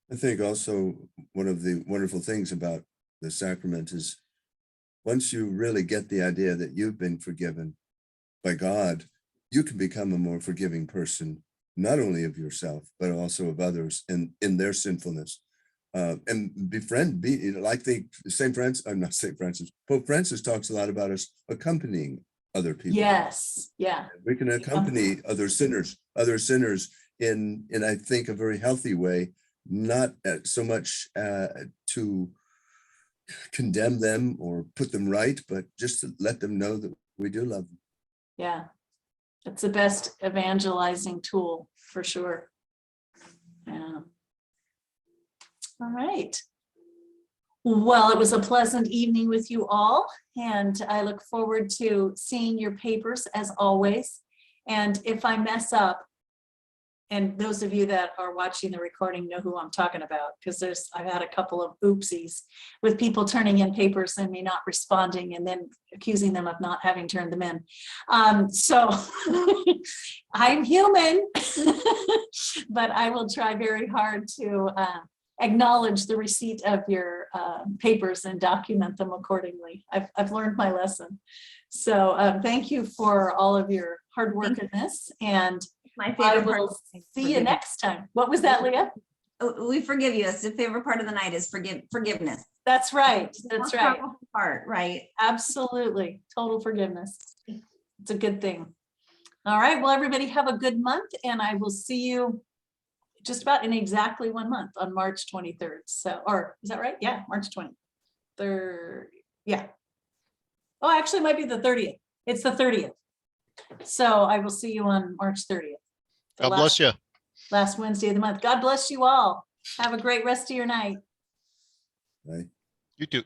I think also one of the wonderful things about the sacrament is once you really get the idea that you've been forgiven by God, you can become a more forgiving person, not only of yourself, but also of others in their sinfulness. And like St. Francis, not St. Francis, Pope Francis talks a lot about us accompanying other people. Yes. Yeah. We can accompany other sinners in I think a very healthy way, not so much to condemn them or put them right, but just to let them know that we do love them. Yeah. It's the best evangelizing tool for sure. Yeah. All right. Well, it was a pleasant evening with you all, and I look forward to seeing your papers as always. And if I mess up, and those of you that are watching the recording know who I'm talking about, because I've had a couple of oopsies with people turning in papers and me not responding and then accusing them of not having turned them in. So I'm human, but I will try very hard to acknowledge the receipt of your papers and document them accordingly. I've learned my lesson. So thank you for all of your hard work in this, and My I favorite part. will see you next time. What was that, Leah? We forgive you. It's the favorite part of the night is forgiveness. That's right. It's the That's most right. powerful part, right? Absolutely. Total forgiveness. It's a good thing. All right. Well, everybody have a good month, and I will see you just about in exactly 1 month on March 23rd. So, or is that right? Yeah, March 23rd. Yeah. Oh, actually, it might be the 30th. It's the 30th. So I will see you on March 30th. God bless you. Last Wednesday of the month. God bless you all. Have a great rest of your night. Right? You too.